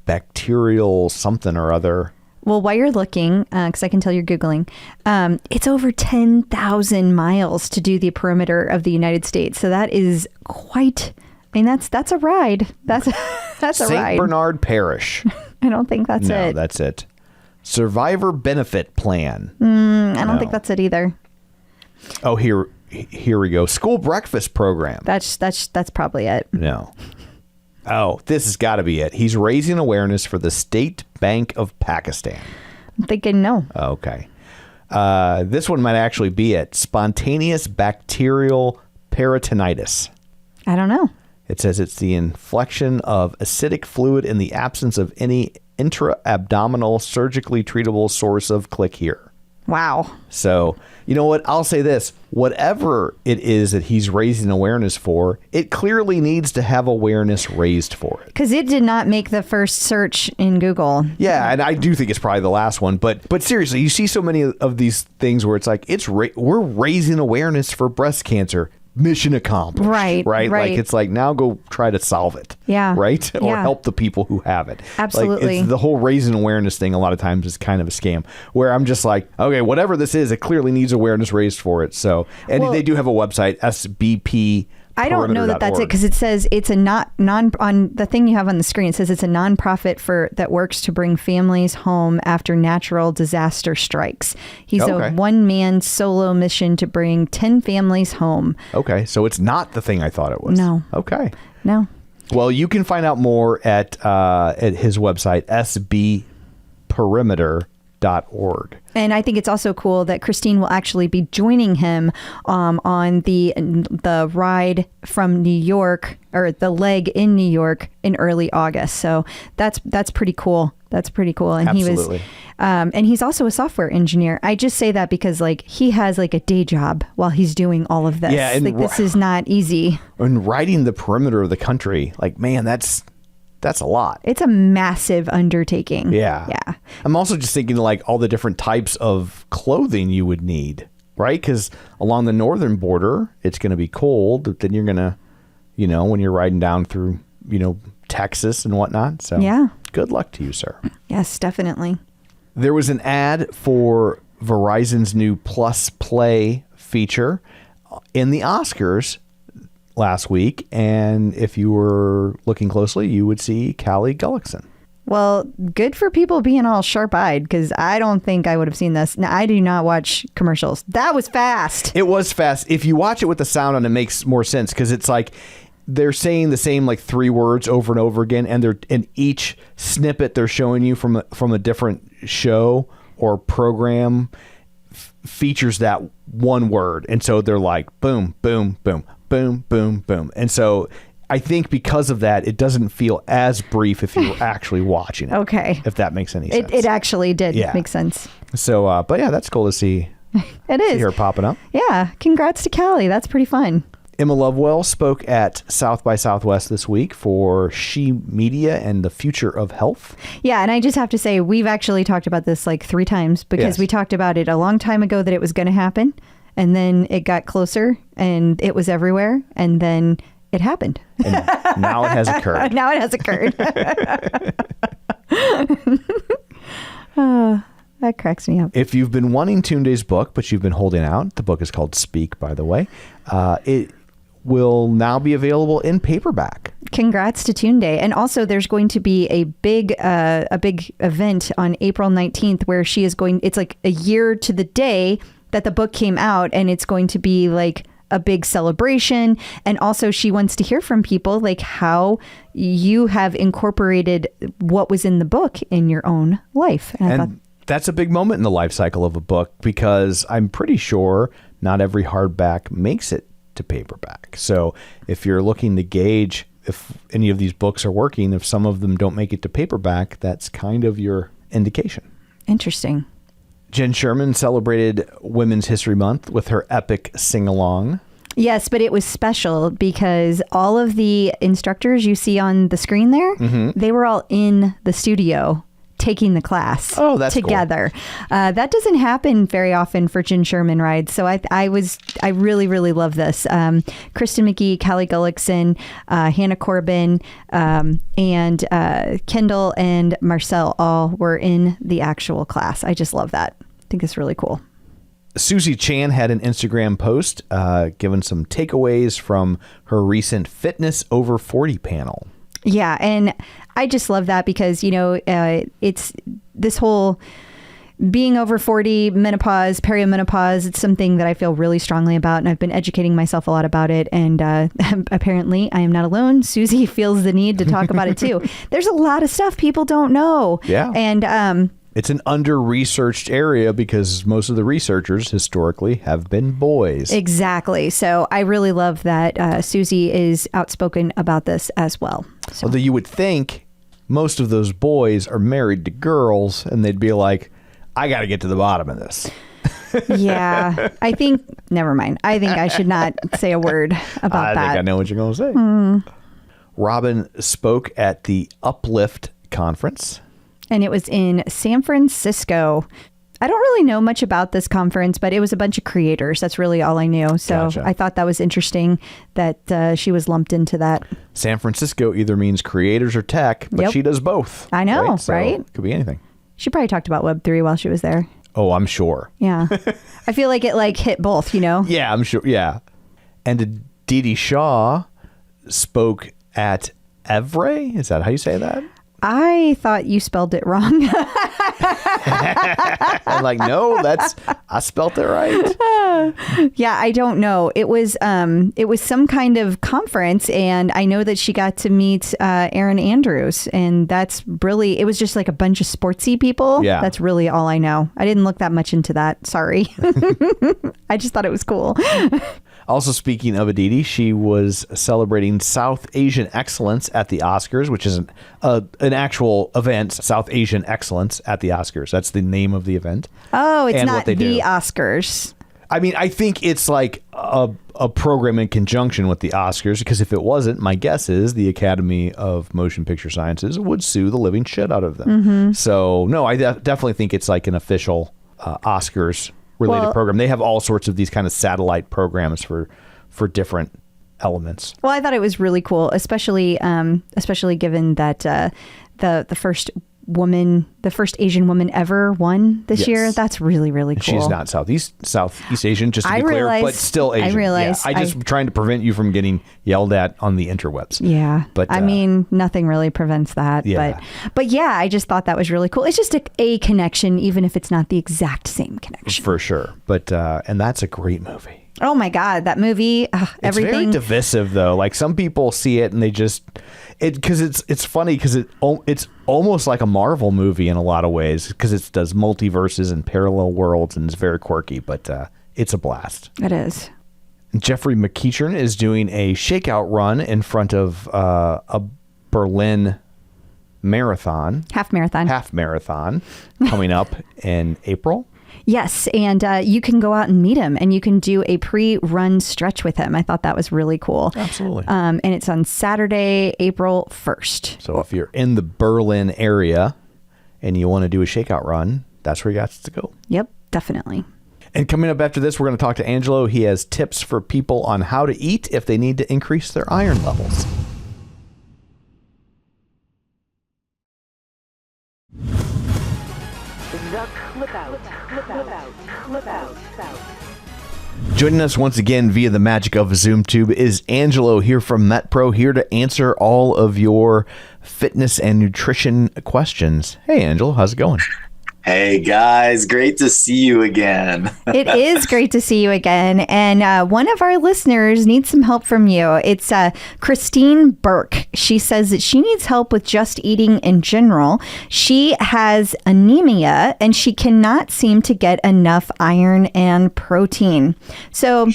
bacterial something or other. Well, while you're looking, because I can tell you're Googling, it's over 10,000 miles to do the perimeter of the United States. So that is quite, I mean, that's a ride. That's a ride. St. Bernard Parish. I don't think that's No, it. that's it. Survivor Benefit Plan. I don't think that's it either. Oh, here we go. School breakfast program. That's probably it. No. Oh, this has got to be it. He's raising awareness for the State Bank of Pakistan. I'm thinking no. Okay. This one might actually be it. Spontaneous bacterial peritonitis. I don't know. It says it's the inflection of acidic fluid in the absence of any intra-abdominal surgically treatable source of click here. Wow. So, you know what? I'll say this. Whatever it is that he's raising awareness for, it clearly needs to have awareness raised for it. Because it did not make the first search in Google. Yeah, and I do think it's probably the last one. But seriously, you see so many of these things where it's like, we're raising awareness for breast cancer. Mission accomplished. Right. Like, it's like, now go try to solve it. Yeah. Right? Or Yeah. help the people who have it. Absolutely. Like, the whole raising awareness thing a lot of times is kind of a scam, where I'm just like, okay, whatever this is, it clearly needs awareness raised for it. So, and they do have a website, SBP. I don't know that that's it, because it says it's a non on the thing you have on the screen. It says it's a nonprofit that works to bring families home after natural disaster strikes. He's a one-man solo mission to bring 10 families home. Okay, so it's not the thing I thought it was. No. Okay. No. Well, you can find out more at his website, sbperimeter.org. And I think it's also cool that Christine will actually be joining him on the ride from New York, or the leg in New York, in early August. So that's pretty cool. That's pretty cool. And Absolutely. he was, and he's also a software engineer. I just say that because like he has like a day job while he's doing all of this. Yeah, and like this is not easy. And riding the perimeter of the country, like, man, that's a lot. It's a massive undertaking. Yeah. Yeah. I'm also just thinking like all the different types of clothing you would need, right? Because along the northern border, it's going to be cold. But then you're going to, when you're riding down through, Texas and whatnot. So yeah. Good luck to you, sir. Yes, definitely. There was an ad for Verizon's new Plus Play feature in the Oscars last week, and if you were looking closely, you would see Callie Gullickson. Well, good for people being all sharp-eyed, because I don't think I would have seen this. Now, I do not watch commercials. That was fast. It was fast. If you watch it with the sound on, it makes more sense, because it's like they're saying the same like 3 words over and over again, and they're in each snippet they're showing you from a different show or program features that one word, and so they're like boom, boom, boom, boom, boom, boom. And so I think because of that, it doesn't feel as brief if you're actually watching it. Okay. If that makes any sense. It actually did make sense. So, but yeah, that's cool to see. It is. See her popping up. Yeah. Congrats to Callie. That's pretty fun. Emma Lovewell spoke at South by Southwest this week for She Media and the Future of Health. Yeah, and I just have to say, we've actually talked about this like 3 times, because we talked about it a long time ago that it was going to happen, and then it got closer, and it was everywhere, and then it happened. And now it has occurred. Now it has occurred. That cracks me up. If you've been wanting Tunde's book, but you've been holding out, the book is called Speak, by the way. It will now be available in paperback. Congrats to Tunde. And also there's going to be a big event on April 19th where she is going, it's like a year to the day that the book came out, and it's going to be like a big celebration. And also she wants to hear from people like how you have incorporated what was in the book in your own life. And I thought, that's a big moment in the life cycle of a book, because I'm pretty sure not every hardback makes it to paperback. So if you're looking to gauge if any of these books are working, if some of them don't make it to paperback, that's kind of your indication. Interesting. Jenn Sherman celebrated Women's History Month with her epic sing-along. Yes, but it was special because all of the instructors you see on the screen there, they were all in the studio taking the class together. Cool. That doesn't happen very often for Jenn Sherman rides. So I really, really love this. Kristen McGee, Callie Gullickson, Hannah Corbin, and Kendall and Marcel all were in the actual class. I just love that. I think it's really cool. Susie Chan had an Instagram post giving some takeaways from her recent Fitness Over 40 panel. Yeah, and I just love that because, it's this whole being over 40, menopause, perimenopause, it's something that I feel really strongly about, and I've been educating myself a lot about it, and apparently I am not alone. Susie feels the need to talk about it too. There's a lot of stuff people don't know. Yeah. And it's an under-researched area because most of the researchers historically have been boys. Exactly. So I really love that Susie is outspoken about this as well. So. Although you would think most of those boys are married to girls, and they'd be like, I got to get to the bottom of this. Yeah, I think, never mind. I think I should not say a word about that. I think I know what you're going to say. Robin spoke at the Uplift conference. And it was in San Francisco. I don't really know much about this conference, but it was a bunch of creators. That's really all I knew. So Gotcha. I thought that was interesting that she was lumped into that. San Francisco either means creators or tech, but Yep. she does both. I know, So right? It could be anything. She probably talked about Web3 while she was there. Oh, I'm sure. Yeah. I feel like it hit both, you know? Yeah, I'm sure. Yeah. And Dee Shaw spoke at Evray. Is that how you say that? I thought you spelled it wrong. I'm like, no, I spelt it right. Yeah, I don't know. It was some kind of conference, and I know that she got to meet Erin Andrews, and it was just like a bunch of sportsy people. Yeah. That's really all I know. I didn't look that much into that. Sorry. I just thought it was cool. Also, speaking of Aditi, she was celebrating South Asian Excellence at the Oscars, which is an actual event, South Asian Excellence at the Oscars. That's the name of the event. Oh, it's And not what they the do. Oscars. I mean, I think it's like a program in conjunction with the Oscars, because if it wasn't, my guess is the Academy of Motion Picture Sciences would sue the living shit out of them. Mm-hmm. So, no, I definitely think it's like an official Oscars related program. They have all sorts of these kind of satellite programs for different elements. Well, I thought it was really cool, especially given that the first Asian woman ever won this Yes. year. That's really, really cool. She's not Southeast Asian, just to be clear, but still Asian. I realize. Yeah, I just trying to prevent you from getting yelled at on the interwebs. Yeah, But, I mean, nothing really prevents that. Yeah. But yeah, I just thought that was really cool. It's just a connection, even if it's not the exact same connection. For sure. But and that's a great movie. Oh my God, that movie! Everything. It's very divisive, though. Like, some people see it and they just because it's funny because it's almost like a Marvel movie in a lot of ways, because it does multiverses and parallel worlds, and it's very quirky. But it's a blast. It is. Jeffrey McEachern is doing a shakeout run in front of a Berlin marathon, half marathon coming up in April. Yes, and you can go out and meet him, and you can do a pre-run stretch with him. I thought that was really cool. Absolutely. And it's on Saturday, April 1st. So if you're in the Berlin area and you want to do a shakeout run, that's where you got to go. Yep, definitely. And coming up after this, we're going to talk to Angelo. He has tips for people on how to eat if they need to increase their iron levels. Joining us once again via the magic of ZoomTube is Angelo here from MetPro, here to answer all of your fitness and nutrition questions. Hey, Angelo, how's it going? Hey guys, great to see you again. It is great to see you again. And one of our listeners needs some help from you. It's Christine Burke. She says that she needs help with just eating in general. She has anemia and she cannot seem to get enough iron and protein. So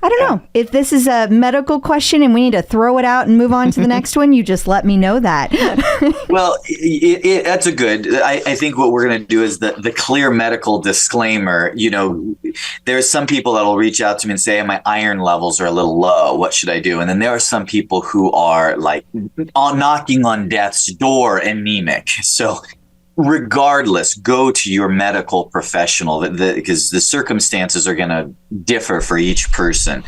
I don't know if this is a medical question and we need to throw it out and move on to the next one. You just let me know that. Well, that's a good. I think what we're going to do is the clear medical disclaimer. You know, there's some people that will reach out to me and say, my iron levels are a little low. What should I do? And then there are some people who are like knocking on death's door, anemic. So regardless, go to your medical professional because the circumstances are going to differ for each person.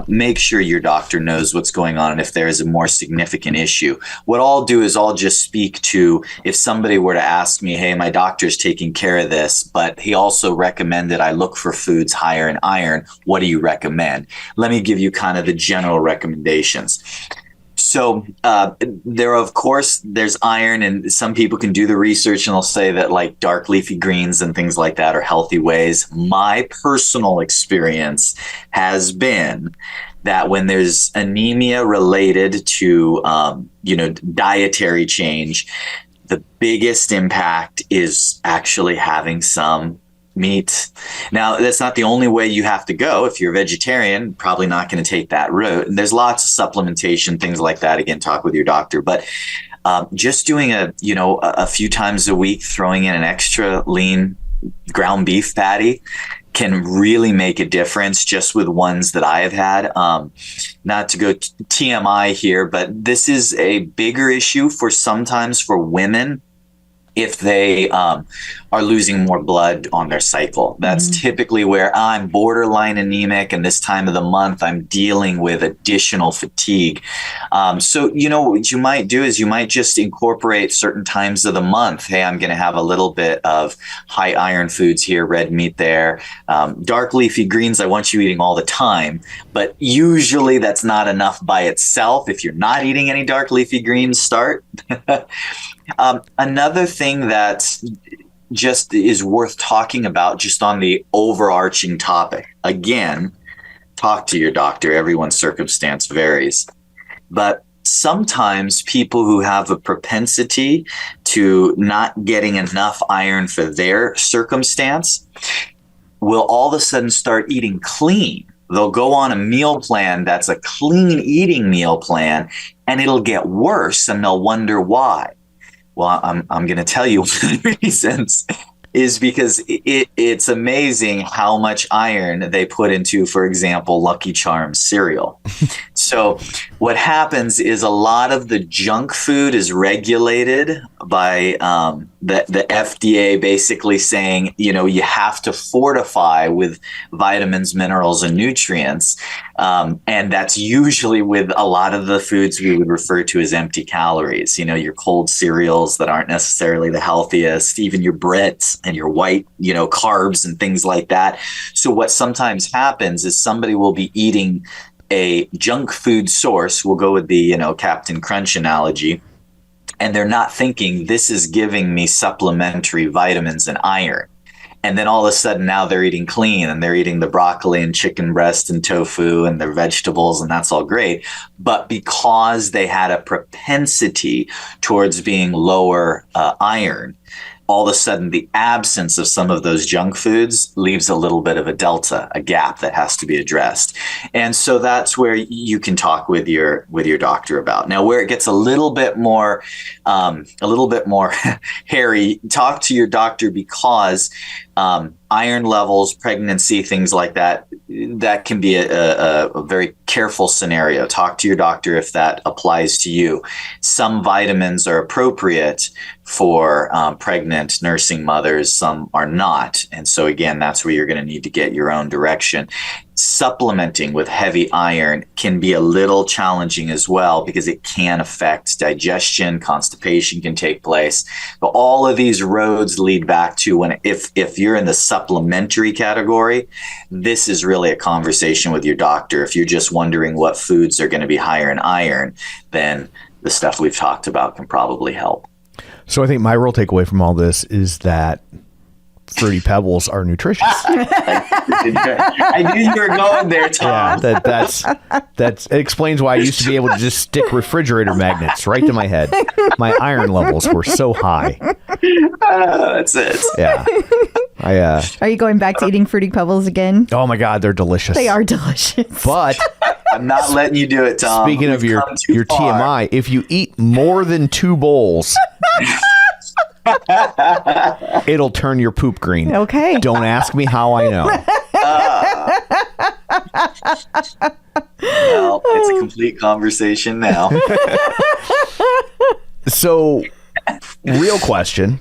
Make sure your doctor knows what's going on and if there is a more significant issue. What I'll do is I'll just speak to, if somebody were to ask me, hey, my doctor's taking care of this, but he also recommended I look for foods higher in iron. What do you recommend? Let me give you kind of the general recommendations. So there's iron, and some people can do the research and they'll say that like dark leafy greens and things like that are healthy ways. My personal experience has been that when there's anemia related to, dietary change, the biggest impact is actually having some meat. Now, that's not the only way you have to go. If you're a vegetarian, probably not going to take that route. And there's lots of supplementation, things like that. Again, talk with your doctor. But just doing a few times a week, throwing in an extra lean ground beef patty can really make a difference just with ones that I have had. Not to go TMI here, but this is a bigger issue sometimes for women if they are losing more blood on their cycle. That's typically where I'm borderline anemic, and this time of the month I'm dealing with additional fatigue. So what you might do is you might just incorporate certain times of the month. Hey, I'm going to have a little bit of high iron foods here, red meat there, dark leafy greens. I want you eating all the time, but usually that's not enough by itself. If you're not eating any dark leafy greens, start. Another thing that just is worth talking about, just on the overarching topic. Again, talk to your doctor. Everyone's circumstance varies. But sometimes people who have a propensity to not getting enough iron for their circumstance will all of a sudden start eating clean. They'll go on a meal plan that's a clean eating meal plan, and it'll get worse, and they'll wonder why. Well, I'm going to tell you one of the reasons is because it's amazing how much iron they put into, for example, Lucky Charms cereal. So what happens is a lot of the junk food is regulated by the FDA, basically saying, you have to fortify with vitamins, minerals, and nutrients. And that's usually with a lot of the foods we would refer to as empty calories, your cold cereals that aren't necessarily the healthiest, even your breads and your white, carbs and things like that. So what sometimes happens is somebody will be eating a junk food source. We'll go with the, Captain Crunch analogy. And they're not thinking this is giving me supplementary vitamins and iron. And then all of a sudden now they're eating clean, and they're eating the broccoli and chicken breast and tofu and their vegetables, and that's all great. But because they had a propensity towards being lower iron, all of a sudden the absence of some of those junk foods leaves a little bit of a delta, a gap that has to be addressed. And so that's where you can talk with your doctor about. Now, where it gets a little bit more hairy, talk to your doctor, because iron levels, pregnancy, things like that, that can be a very careful scenario. Talk to your doctor if that applies to you. Some vitamins are appropriate for pregnant nursing mothers, some are not. And so again, that's where you're going to need to get your own direction. Supplementing with heavy iron can be a little challenging as well, because it can affect digestion, constipation can take place. But all of these roads lead back to if you're in the supplementary category, this is really a conversation with your doctor. If you're just wondering what foods are going to be higher in iron, then the stuff we've talked about can probably help. So I think my real takeaway from all this is that Fruity Pebbles are nutritious. I knew you were going there, Tom. Yeah, it explains why I used to be able to just stick refrigerator magnets right to my head. My iron levels were so high. That's it. Yeah. Are you going back to eating Fruity Pebbles again? Oh my God, they're delicious. They are delicious. But I'm not letting you do it, Tom. Speaking of your far. TMI, if you eat more than 2 bowls, it'll turn your poop green. Okay. Don't ask me how I know. Well, it's a complete conversation now. So, real question: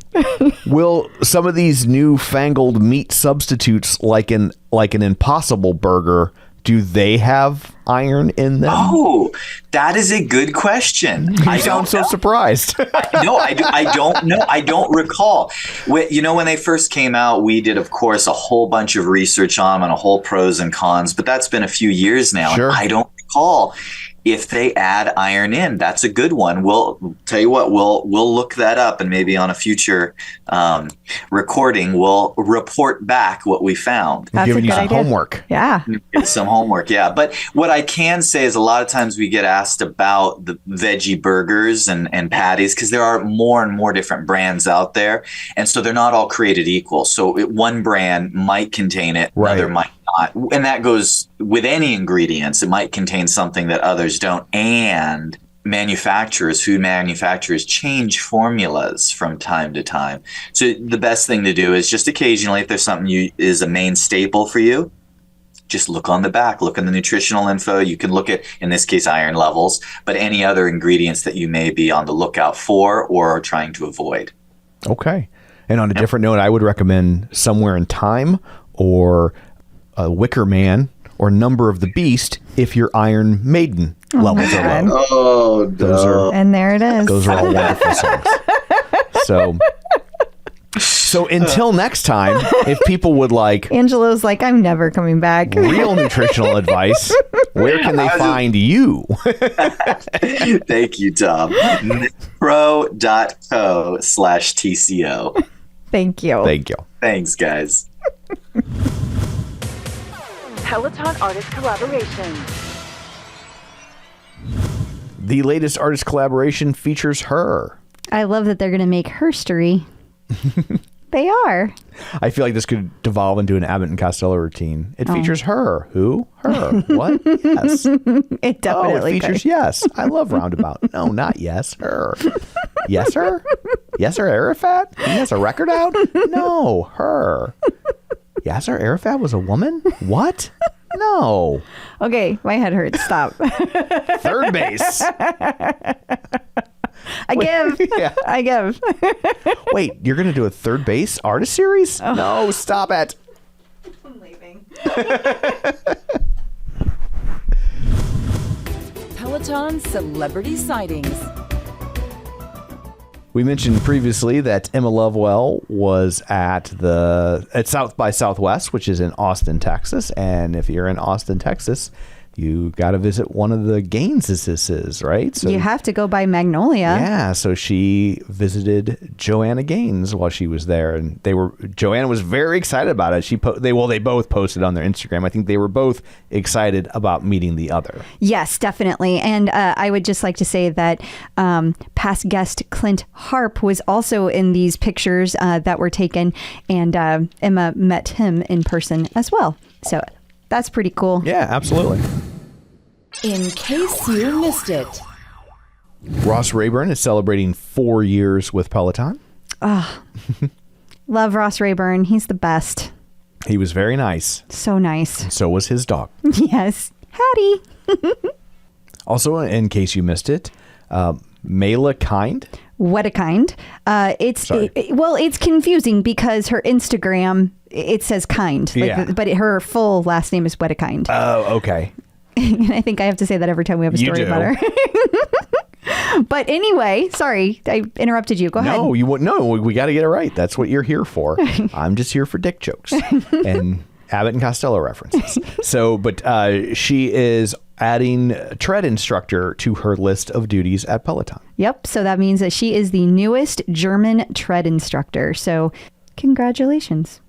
will some of these newfangled meat substitutes, like an Impossible Burger, do they have iron in them? Oh, that is a good question. You sound so surprised. No, I don't know. I don't recall. When they first came out, we did, of course, a whole bunch of research on them and a whole pros and cons, but that's been a few years now. Sure. And I don't recall if they add iron in. That's a good one. We'll tell you what, we'll look that up, and maybe on a future recording, we'll report back what we found. That's giving a you good some idea. homework. Yeah. Some homework, yeah. But what I can say is a lot of times we get asked about the veggie burgers and patties, because there are more and more different brands out there. And so they're not all created equal. So one brand might contain it, another might not. And that goes with any ingredients. It might contain something that others don't. And food manufacturers change formulas from time to time. So the best thing to do is just occasionally, if there's something is a main staple for you, just look on the back, look in the nutritional info. You can look at, in this case, iron levels, but any other ingredients that you may be on the lookout for or are trying to avoid. Okay. And on a different note, I would recommend Somewhere in Time or Wicker Man or Number of the Beast if your Iron Maiden levels are low. Oh, Those are, And there it is. those are all wonderful songs. So until next time, if people would like Angelo's like, I'm never coming back. real nutritional advice, where can they find you? Thank you, Tom. pro.co/TCO. Thank you. Thank you. Thanks, guys. Peloton artist collaboration. The latest artist collaboration features her. I love that they're going to make herstory. They are. I feel like this could devolve into an Abbott and Costello routine. It features her. Who? Her. What? Yes. It definitely it features could. yes. I love Roundabout. No, not yes. Her. Yes, her? Yes, her Arafat? He has a record out? No, her. Yasser Arafat was a woman? What? No. Okay, my head hurts. Stop. Third base. I give. Yeah. I give. Wait, you're going to do a third base artist series? No, stop it. I'm leaving. Peloton celebrity sightings. We mentioned previously that Emma Lovewell was at South by Southwest, which is in Austin, Texas. And if you're in Austin, Texas, you got to visit one of the Gaineses, right? So You have to go by Magnolia. yeah, so she visited Joanna Gaines while she was there, and Joanna was very excited about it. They both posted on their Instagram. I think they were both excited about meeting the other. Yes, definitely. And I would just like to say that past guest Clint Harp was also in these pictures that were taken, and Emma met him in person as well. So that's pretty cool. Yeah, absolutely. In case you missed it. Ross Rayburn is celebrating 4 years with Peloton. Love Ross Rayburn. He's the best. He was very nice. So nice. So was his dog. Yes. Hattie. Also, in case you missed it, Mela Kind. What a kind. It's confusing because her Instagram, it says kind, but her full last name is Wedekind. Oh, okay. And I think I have to say that every time we have a story about her. But anyway, sorry, I interrupted you. Go ahead. No, we got to get it right. That's what you're here for. I'm just here for dick jokes and Abbott and Costello references. But she is adding tread instructor to her list of duties at Peloton. Yep. So that means that she is the newest German tread instructor. So congratulations.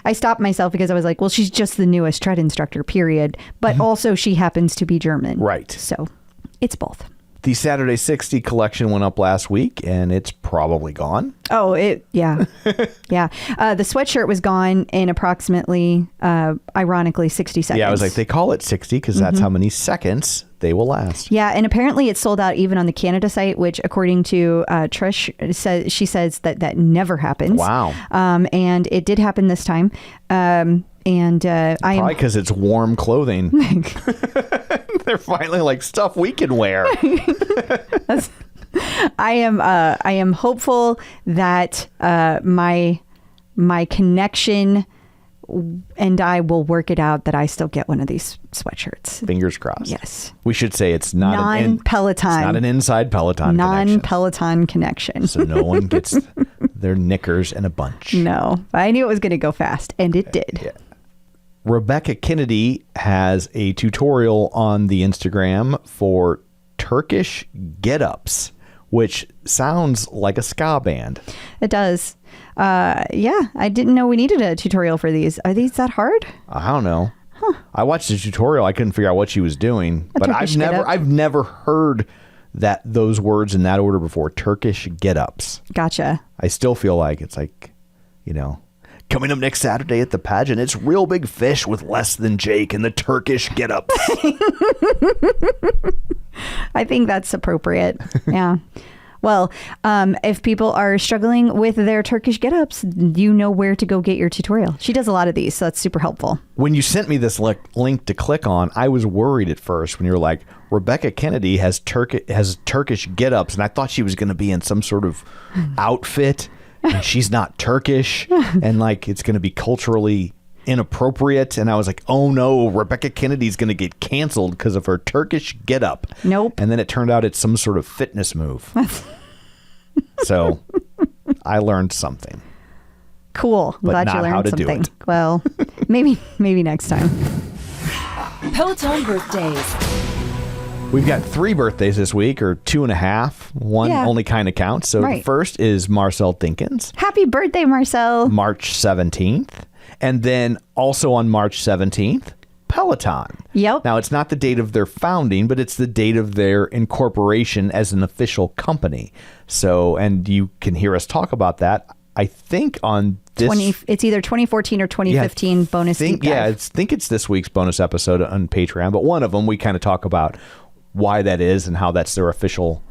I stopped myself because I was like, well, she's just the newest tread instructor, period. But also she happens to be German. Right. So it's both. The Saturday 60 collection went up last week, and it's probably gone. Oh, yeah. Yeah. The sweatshirt was gone in approximately, ironically, 60 seconds. Yeah, I was like, they call it 60 because that's how many seconds they will last. Yeah, and apparently it's sold out even on the Canada site, which according to Trish, says that never happens. Wow. And it did happen this time. Probably because it's warm clothing. They're finally like stuff we can wear. I am hopeful that my connection and I will work it out that I still get one of these sweatshirts. Fingers crossed. Yes. We should say it's not non-Peloton. It's not an inside Peloton non-Peloton connection. So no one gets their knickers in a bunch. No, I knew it was going to go fast, and it did. Yeah. Rebecca Kennedy has a tutorial on the Instagram for Turkish get-ups, which sounds like a ska band. It does. Yeah, I didn't know we needed a tutorial for these. Are these that hard? I don't know. Huh. I watched the tutorial. I couldn't figure out what she was doing, but I've never heard those words in that order before. Turkish get-ups. Gotcha. I still feel like it's like, coming up next Saturday at the pageant, it's Real Big Fish with Less Than Jake and the Turkish get-ups. I think that's appropriate. Yeah. Well, if people are struggling with their Turkish get-ups, you know where to go get your tutorial. She does a lot of these, so that's super helpful. When you sent me this link to click on, I was worried at first when you were like, Rebecca Kennedy has Turkish get-ups, and I thought she was going to be in some sort of outfit, and she's not Turkish, and like it's going to be culturally inappropriate, and I was like, oh no, Rebecca Kennedy's going to get canceled because of her Turkish getup. Nope. And then it turned out it's some sort of fitness move. So I learned something. Cool. But Glad not you learned how to do something. it. Well, maybe next time. Peloton birthdays. We've got 3 birthdays this week, or 2.5. One Yeah. only kind of counts. So Right. the first is Marcel Dinkins, Happy birthday, Marcel. March 17th. And then also on March 17th, Peloton. Yep. Now, it's not the date of their founding, but it's the date of their incorporation as an official company. So, and you can hear us talk about that, I think, on this. It's either 2014 or 2015 bonus deep dive. Yeah, I think it's this week's bonus episode on Patreon. But one of them, we kind of talk about why that is and how that's their official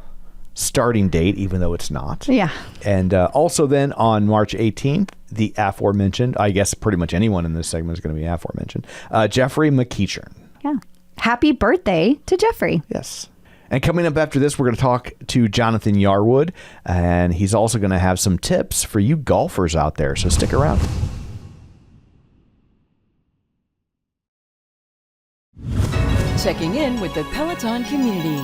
starting date, even though it's not. Yeah. And also then on March 18th, the aforementioned, I guess pretty much anyone in this segment is going to be aforementioned, Jeffrey McEachern. Yeah. Happy birthday to Jeffrey. Yes. And coming up after this, we're going to talk to Jonathan Yarwood, and he's also going to have some tips for you golfers out there. So stick around. Checking in with the Peloton community.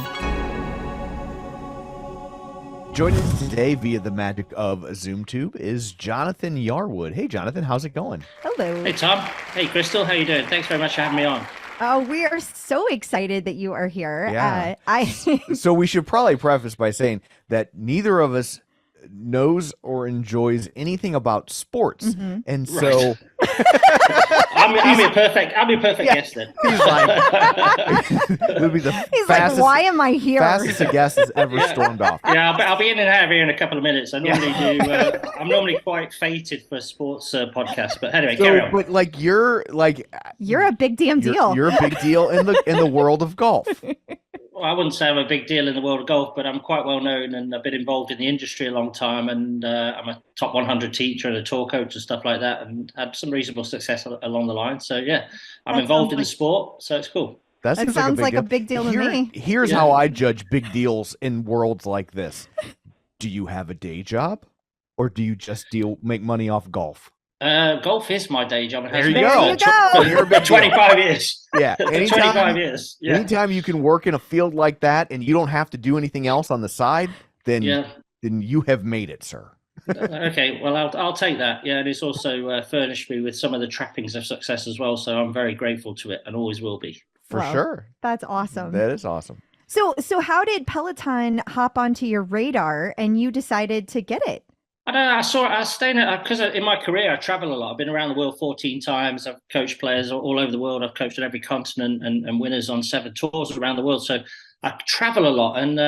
Joining us today via the magic of ZoomTube is Jonathan Yarwood. Hey, Jonathan, how's it going? Hello. Hey, Tom. Hey, Crystal. How you doing? Thanks very much for having me on. Oh, we are so excited that you are here. Yeah. So we should probably preface by saying that neither of us knows or enjoys anything about sports, and so I'm your perfect guest then. he's like, it'll be the He's fastest, like, why am I here? fastest a guest has ever stormed off. Yeah, I'll be in and out of here in a couple of minutes. I normally do. I'm normally quite fated for sports podcasts, but anyway, carry on. But like you're You're a big damn deal. You're a big deal in the world of golf. Well, I wouldn't say I'm a big deal in the world of golf, but I'm quite well known and I've been involved in the industry a long time. And I'm a top 100 teacher and a tour coach and stuff like that, and had some reasonable success along the line. So yeah, I'm That involved sounds in the like- sport, so it's cool. That That sounds like a big deal to me. Here's how I judge big deals in worlds like this. Do you have a day job, or do you just make money off golf? Golf is my day job. It has There you been go. for You're a big deal. 25 years. Yeah, 25 years. Yeah. Anytime you can work in a field like that and you don't have to do anything else on the side, then you have made it, sir. Okay, well, I'll take that. Yeah, and it's also furnished me with some of the trappings of success as well. So I'm very grateful to it and always will be. For Wow. sure. That's awesome. That is awesome. So how did Peloton hop onto your radar and you decided to get it? I don't know. I was staying because in my career I travel a lot. I've been around the world 14 times. I've coached players all over the world. I've coached on every continent and winners on 7 tours around the world. So I travel a lot, and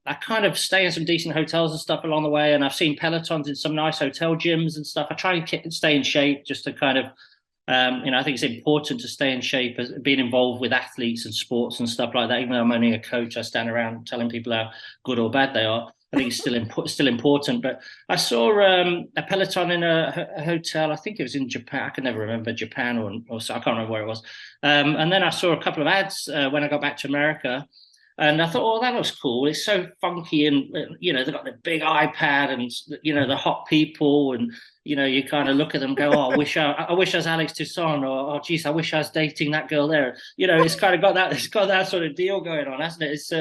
I kind of stay in some decent hotels and stuff along the way. And I've seen Pelotons in some nice hotel gyms and stuff. I try and stay in shape just to kind of, I think it's important to stay in shape, as being involved with athletes and sports and stuff like that. Even though I'm only a coach, I stand around telling people how good or bad they are. I think it's still important. But I saw a Peloton in a hotel. I think it was in Japan. I can never remember Japan or so. I can't remember where it was. And then I saw a couple of ads when I got back to America. And I thought, oh, that looks cool. It's so funky, and they've got the big iPad, and the hot people, and you kind of look at them, and go, oh, I wish I was Alex Toussaint, or oh, geez, I wish I was dating that girl there. It's kind of got that. It's got that sort of deal going on, hasn't it? It's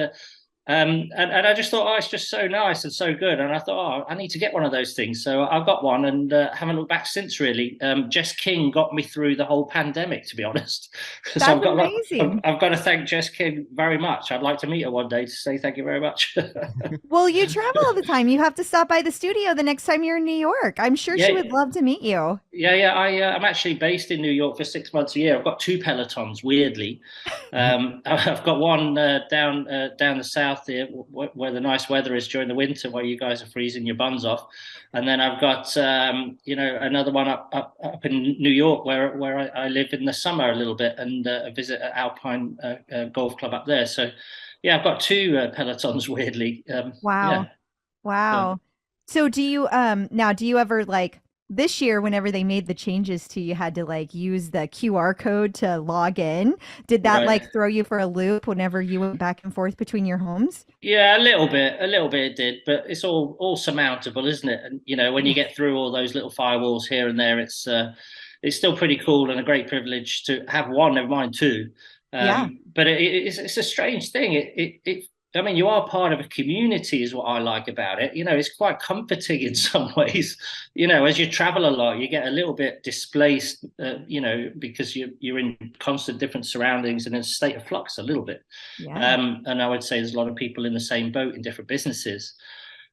and I just thought, oh, it's just so nice and so good. And I thought, oh, I need to get one of those things. So I got one, and haven't looked back since, really. Jess King got me through the whole pandemic, to be honest. That's amazing. I've got to thank Jess King very much. I'd like to meet her one day to say thank you very much. Well, you travel all the time. You have to stop by the studio the next time you're in New York. I'm sure she would love to meet you. Yeah. I'm actually based in New York for 6 months a year. I've got 2 Pelotons, weirdly. I've got one down the south here, where the nice weather is during the winter, where you guys are freezing your buns off, and then I've got another one up in New York where I live in the summer a little bit, and visit an Alpine golf club up there. So Yeah, I've got two Pelotons. Weirdly, Wow. yeah. Wow. So do you now do you ever like this year whenever they made the changes to you had to like use the QR code to log in? Did that Right. like throw you for a loop whenever you went back and forth between your homes? Yeah, a little bit it did, but it's all surmountable, isn't it? And when you get through all those little firewalls here and there, it's still pretty cool and a great privilege to have one, never mind two. Yeah. But it's a strange thing. I mean, you are part of a community, is what I like about it. It's quite comforting in some ways. As you travel a lot, you get a little bit displaced, because you're in constant different surroundings and in a state of flux a little bit. Yeah. And I would say there's a lot of people in the same boat in different businesses.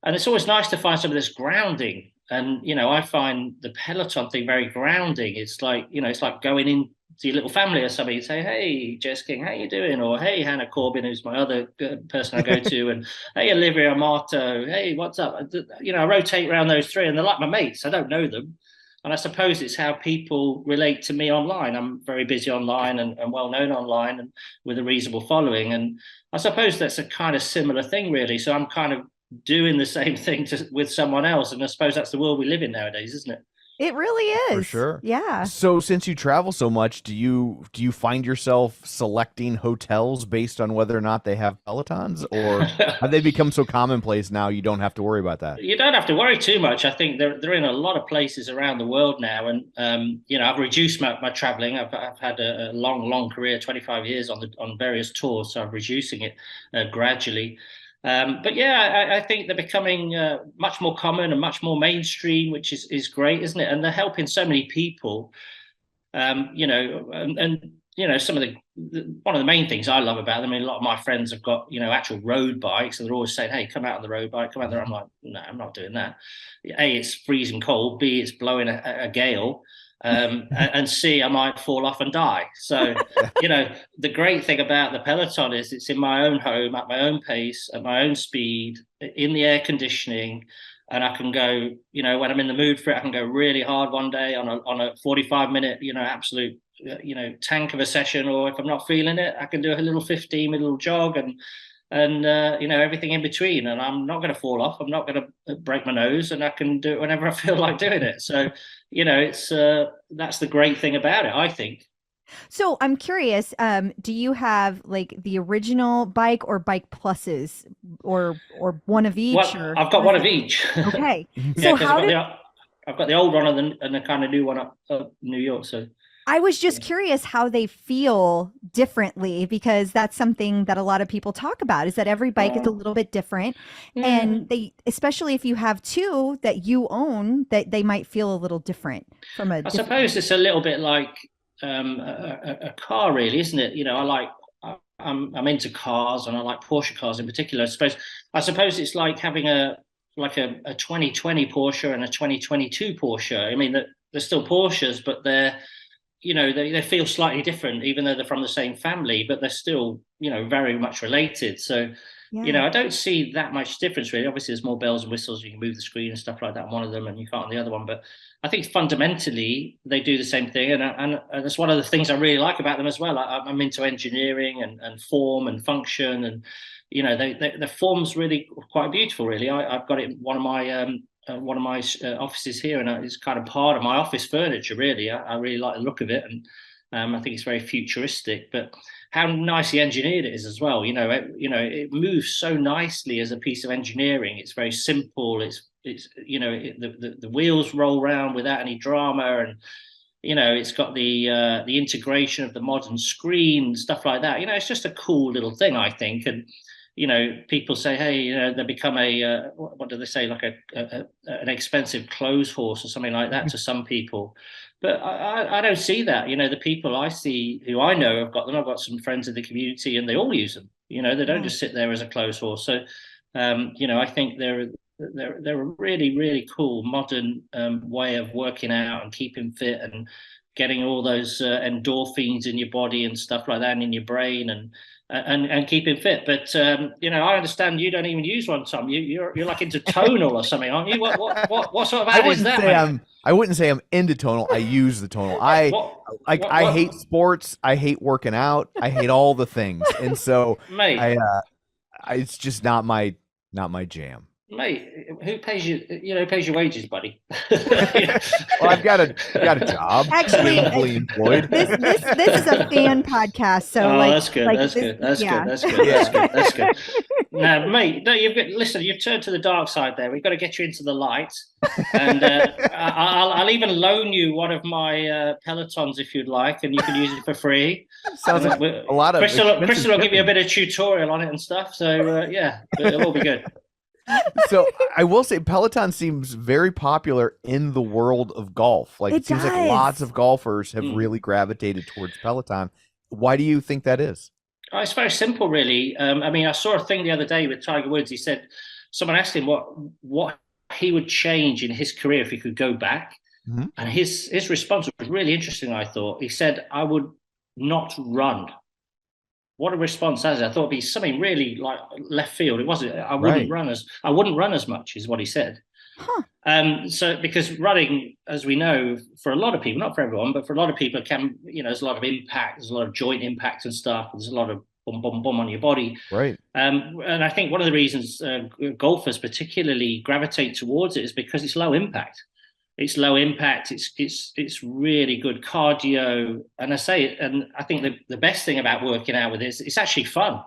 And it's always nice to find some of this grounding. And, I find the Peloton thing very grounding. It's like, it's like going into your little family or something. You say, hey, Jess King, how you doing? Or, hey, Hannah Corbin, who's my other person I go to. And, hey, Olivia Amato, hey, what's up? I rotate around those three and they're like my mates. I don't know them. And I suppose it's how people relate to me online. I'm very busy online and well-known online and with a reasonable following. And I suppose that's a kind of similar thing, really. So I'm kind of doing the same thing with someone else. And I suppose that's the world we live in nowadays, isn't it? It really is. For sure. Yeah. So since you travel so much, do you find yourself selecting hotels based on whether or not they have Pelotons, or have they become so commonplace now you don't have to worry about that? You don't have to worry too much. I think they're in a lot of places around the world now, and I've reduced my traveling. I've had a long career, 25 years on various tours, so I'm reducing it gradually. But yeah, I think they're becoming much more common and much more mainstream, which is great, isn't it? And they're helping so many people. Some of one of the main things I love about them. I mean, a lot of my friends have got actual road bikes, and they're always saying, "Hey, come out on the road bike, come out there." I'm like, "No, I'm not doing that." A, it's freezing cold. B, it's blowing a gale. And C, I might fall off and die. So, the great thing about the Peloton is it's in my own home, at my own pace, at my own speed, in the air conditioning. And I can go, when I'm in the mood for it, I can go really hard one day on a 45-minute, absolute, tank of a session. Or if I'm not feeling it, I can do a little 15-minute little jog and everything in between. And I'm not going to fall off. I'm not going to break my nose, and I can do it whenever I feel like doing it. So, it's that's the great thing about it, I think. So I'm curious, do you have like the original bike or bike pluses or one of each? Well, I've got one of each. Okay. Yeah, So I've got the old one and the kind of new one up New York. So I was just curious how they feel differently, because that's something that a lot of people talk about, is that every bike is a little bit different. And they, especially if you have two that you own, that they might feel a little different from a. I suppose it's a little bit like a car, really, isn't it? I'm into cars, and I like Porsche cars in particular. I suppose it's like having a 2020 Porsche and a 2022 Porsche. I mean, they're still Porsches, but they're they feel slightly different, even though they're from the same family, but they're still very much related. So I don't see that much difference, really. Obviously, there's more bells and whistles. You can move the screen and stuff like that on one of them, and you can't on the other one. But I think fundamentally they do the same thing, and that's one of the things I really like about them as well. I'm into engineering and form and function, and the form's really quite beautiful. Really, I've got it in one of my offices here, and it's kind of part of my office furniture. Really, I really like the look of it, and I think it's very futuristic. But how nicely engineered it is as well. It moves so nicely as a piece of engineering. It's very simple. The wheels roll around without any drama, and it's got the integration of the modern screen, stuff like that. It's just a cool little thing, I think. And people say, hey, they become what do they say, like an expensive clothes horse or something like that to some people. But I don't see that. The people I see who I know have got them. I've got some friends in the community, and they all use them. They don't just sit there as a clothes horse. So, I think they're a really, really cool modern way of working out and keeping fit and getting all those endorphins in your body and stuff like that, and in your brain, and keeping fit. But I understand you don't even use one, Tom. You're like into tonal or something, aren't you? What sort of ad is that? I wouldn't say I'm into tonal. I use the tonal. I hate sports. I hate working out. I hate all the things. And so mate, It's just not my jam. Mate, who pays you? Who pays your wages, buddy? Well, I've got a job. Actually, gainfully employed. This is a fan podcast, so that's good. like That's this- good. That's yeah. good. That's good. That's good. That's good. No, mate, no, listen. You've turned to the dark side there. We've got to get you into the light, and I'll even loan you one of my Pelotons if you'd like, and you can use it for free. Sounds like a lot of Crystal will give you a bit of tutorial on it and stuff. So yeah, it'll all be good. So I will say Peloton seems very popular in the world of golf. Like it seems like does. lots of golfers have really gravitated towards Peloton. Why do you think that is? Oh, it's very simple, really. I mean, I saw a thing the other day with Tiger Woods. He said someone asked him what he would change in his career if he could go back, and his response was really interesting. I thought he said, "I would not run." What a response that is! I thought it'd be something really like left field. It wasn't. I wouldn't run as much, is what he said. Huh. So because running, as we know, for a lot of people, not for everyone, but for a lot of people, it can, there's a lot of impact, there's a lot of joint impact and stuff. There's a lot of boom, boom, boom on your body. Right. And I think one of the reasons golfers particularly gravitate towards it is because it's low impact. It's low impact. It's really good cardio. And I say it, and I think the best thing about working out with it is it's actually fun.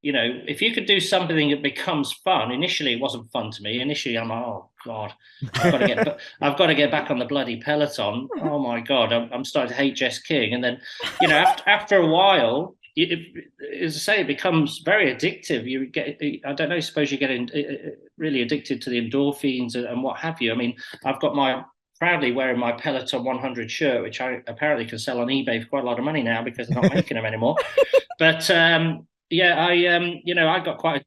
If you could do something that becomes fun. Initially, it wasn't fun to me. Initially, I'm like, oh God, I've got to get back on the bloody Peloton. Oh my God, I'm starting to hate Jess King. And then, after a while, as I say, it becomes very addictive. You get, I don't know, suppose you get really addicted to the endorphins and what have you. I mean, I've got proudly wearing my Peloton 100 shirt, which I apparently can sell on eBay for quite a lot of money now because they're not making them anymore. But I got quite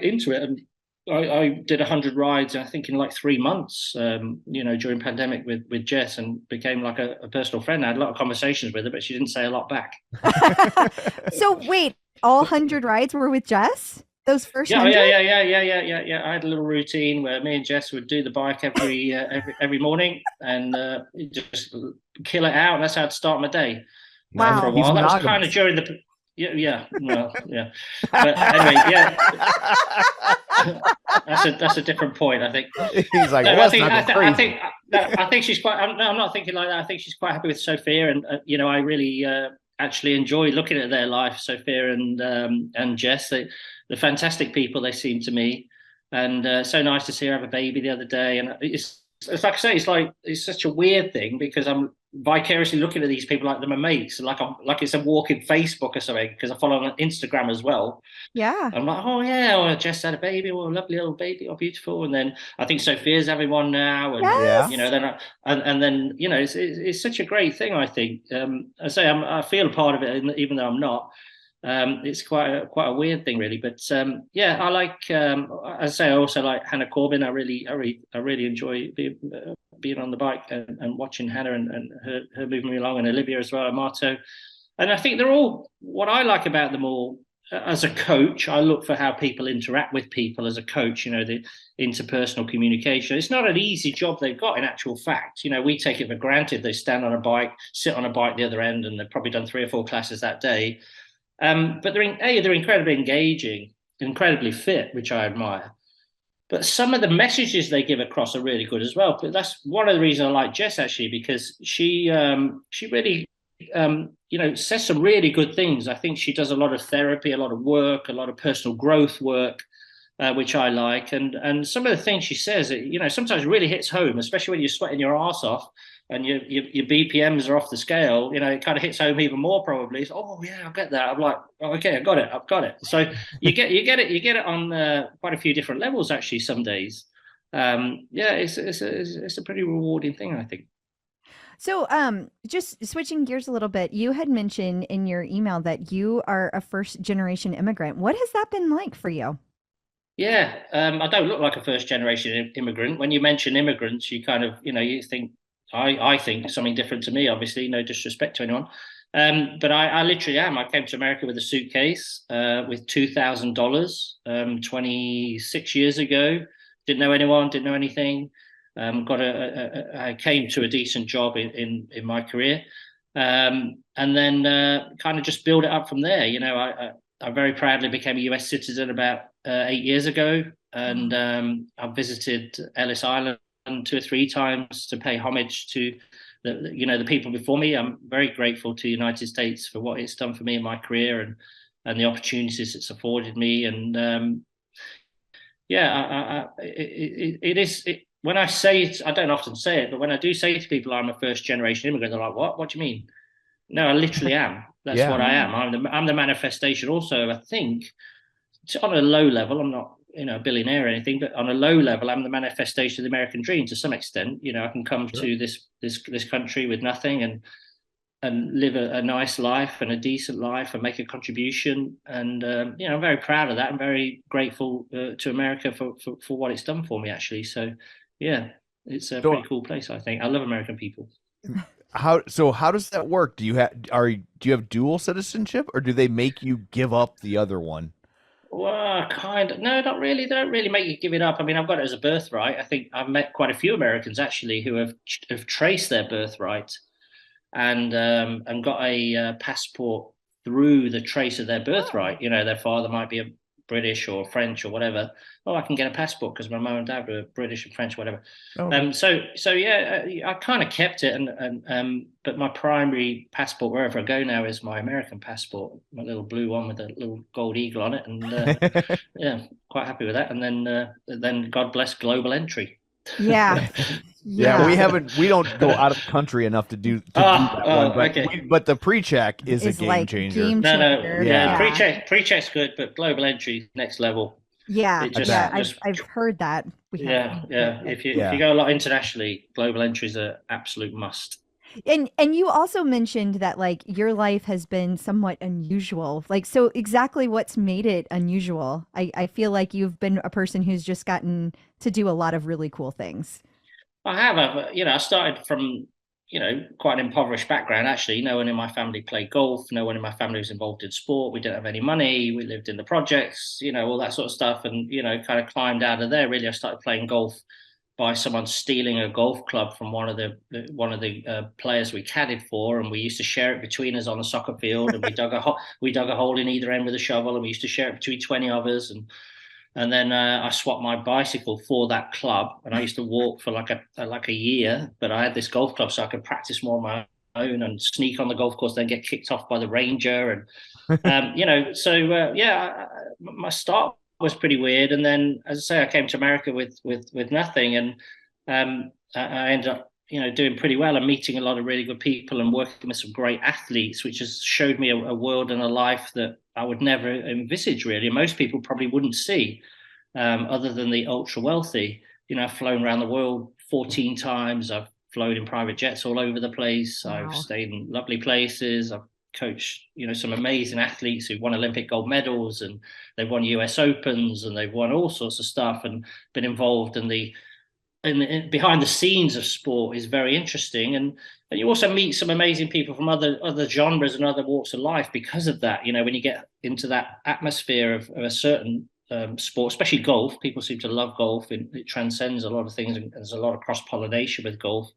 into it, and I did 100 rides, I think in like 3 months, during pandemic with Jess, and became like a personal friend. I had a lot of conversations with her, but she didn't say a lot back. So wait, all 100 rides were with Jess? Those first 100? Yeah. I had a little routine where me and Jess would do the bike every morning and just kill it out. That's how I'd start my day. Wow. For a while. That was kind of during the well, yeah. But anyway, that's a different point, I think. He's like, I think she's quite. I'm not thinking like that. I think she's quite happy with Sophia, and I really actually enjoy looking at their life, Sophia and Jess. The fantastic people they seem to me, and so nice to see her have a baby the other day. And it's like I say, it's such a weird thing because I'm vicariously looking at these people like they're my mates, like it's a walking Facebook or something, because I follow them on Instagram as well. Yeah, I'm like, oh yeah, Jess had a baby, oh lovely little baby, oh beautiful. And then I think Sophia's having one now, and then it's such a great thing. I think I say I feel a part of it, even though I'm not. It's quite a weird thing, really. But I like. I say I also like Hannah Corbin. I really enjoy being on the bike and watching Hannah and her moving me along, and Olivia as well, Amato. And I think they're all. What I like about them all, as a coach, I look for how people interact with people as a coach. The interpersonal communication. It's not an easy job they've got, in actual fact. We take it for granted. They stand on a bike, sit on a bike the other end, and they've probably done 3 or 4 classes that day. But they're incredibly engaging, incredibly fit, which I admire. But some of the messages they give across are really good as well. But that's one of the reasons I like Jess, actually, because she really says some really good things. I think she does a lot of therapy, a lot of work, a lot of personal growth work, which I like. And some of the things she says, sometimes really hits home, especially when you're sweating your arse off and your BPMs are off the scale. It kind of hits home even more probably. It's, oh yeah, I get that. I'm like, oh, okay, I've got it. So you get it on quite a few different levels actually. Some days, it's a pretty rewarding thing, I think. So, just switching gears a little bit, you had mentioned in your email that you are a first-generation immigrant. What has that been like for you? Yeah, I don't look like a first-generation immigrant. When you mention immigrants, you kind of, you think, I think something different to me, obviously, no disrespect to anyone. But I literally am. I came to America with a suitcase with $2,000 26 years ago. Didn't know anyone, didn't know anything. I came to a decent job in my career. And then kind of just build it up from there. I very proudly became a US citizen about 8 years ago, and I've visited Ellis Island 2 or 3 times to pay homage to the people before me. I'm very grateful to the United States for what it's done for me in my career and the opportunities it's afforded me. And it is. When I say it, I don't often say it, but when I do say to people I'm a first generation immigrant, they're like, "What? What do you mean?" No, I literally am. That's what I am. I'm the manifestation. Also, I think on a low level, I'm not a billionaire or anything, but on a low level, I'm the manifestation of the American dream to some extent. I can come to this country with nothing and live a nice life and a decent life and make a contribution. And I'm very proud of that. I'm very grateful to America for what it's done for me, actually. So yeah, it's a pretty cool place, I think. I love American people. How does that work? Do you have dual citizenship, or do they make you give up the other one? Well, kind of. No, not really. They don't really make you give it up. I mean, I've got it as a birthright. I think I've met quite a few Americans actually who have traced their birthright and got a passport through the trace of their birthright. Their father might be a British or French or whatever. Oh, I can get a passport because my mum and dad were British and French, whatever. So yeah, I kind of kept it, but my primary passport wherever I go now is my American passport, my little blue one with a little gold eagle on it, and yeah, quite happy with that. And then God bless global entry. Yeah. We don't go out of the country enough to do that one, but, okay. But the pre-check is a game changer. No, pre-check's good, but global entry next level. Yeah, I've heard that. If you go a lot internationally, global entry is an absolute must. And you also mentioned that like your life has been somewhat unusual. Like, so exactly what's made it unusual? I feel like you've been a person who's just gotten to do a lot of really cool things. I have. I started from, quite an impoverished background, actually. No one in my family played golf. No one in my family was involved in sport. We didn't have any money. We lived in the projects, all that sort of stuff. And, kind of climbed out of there, really. I started playing golf by someone stealing a golf club from one of the players we caddied for, and we used to share it between us on the soccer field. And we dug a hole in either end with a shovel, and we used to share it between 20 of us. And then I swapped my bicycle for that club, and I used to walk for like a year. But I had this golf club, so I could practice more on my own and sneak on the golf course, then get kicked off by the ranger, and my start was pretty weird. And then, as I say, I came to America with nothing, and I ended up doing pretty well and meeting a lot of really good people and working with some great athletes, which has showed me a world and a life that I would never envisage, really. Most people probably wouldn't see, other than the ultra wealthy. I've flown around the world 14 times. I've flown in private jets all over the place. Wow. I've stayed in lovely places. I've coached, some amazing athletes who've won Olympic gold medals, and they've won US Opens, and they've won all sorts of stuff, and been involved in the behind the scenes of sport is very interesting. And you also meet some amazing people from other genres and other walks of life because of that. When you get into that atmosphere of a certain sport, especially golf, people seem to love golf. It transcends a lot of things, and there's a lot of cross-pollination with golf.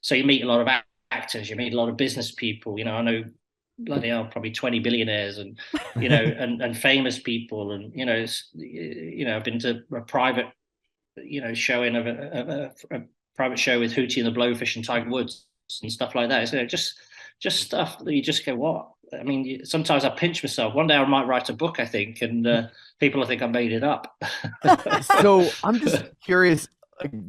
So you meet a lot of actors, you meet a lot of business people. I know bloody hell, probably 20 billionaires and and famous people, and I've been to a private showing of a private show with Hootie and the Blowfish and Tiger Woods and stuff like that. So just stuff that you just go, what? I mean, sometimes I pinch myself. One day I might write a book, I think, and people will think I made it up. So I'm just curious.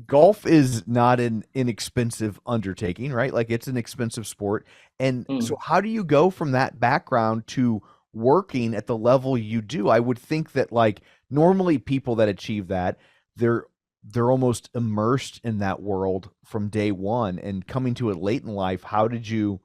Golf is not an inexpensive undertaking, right? Like, it's an expensive sport. And so how do you go from that background to working at the level you do? I would think that, like, normally people that achieve that, they're almost immersed in that world from day one, and coming to it late in life. How did you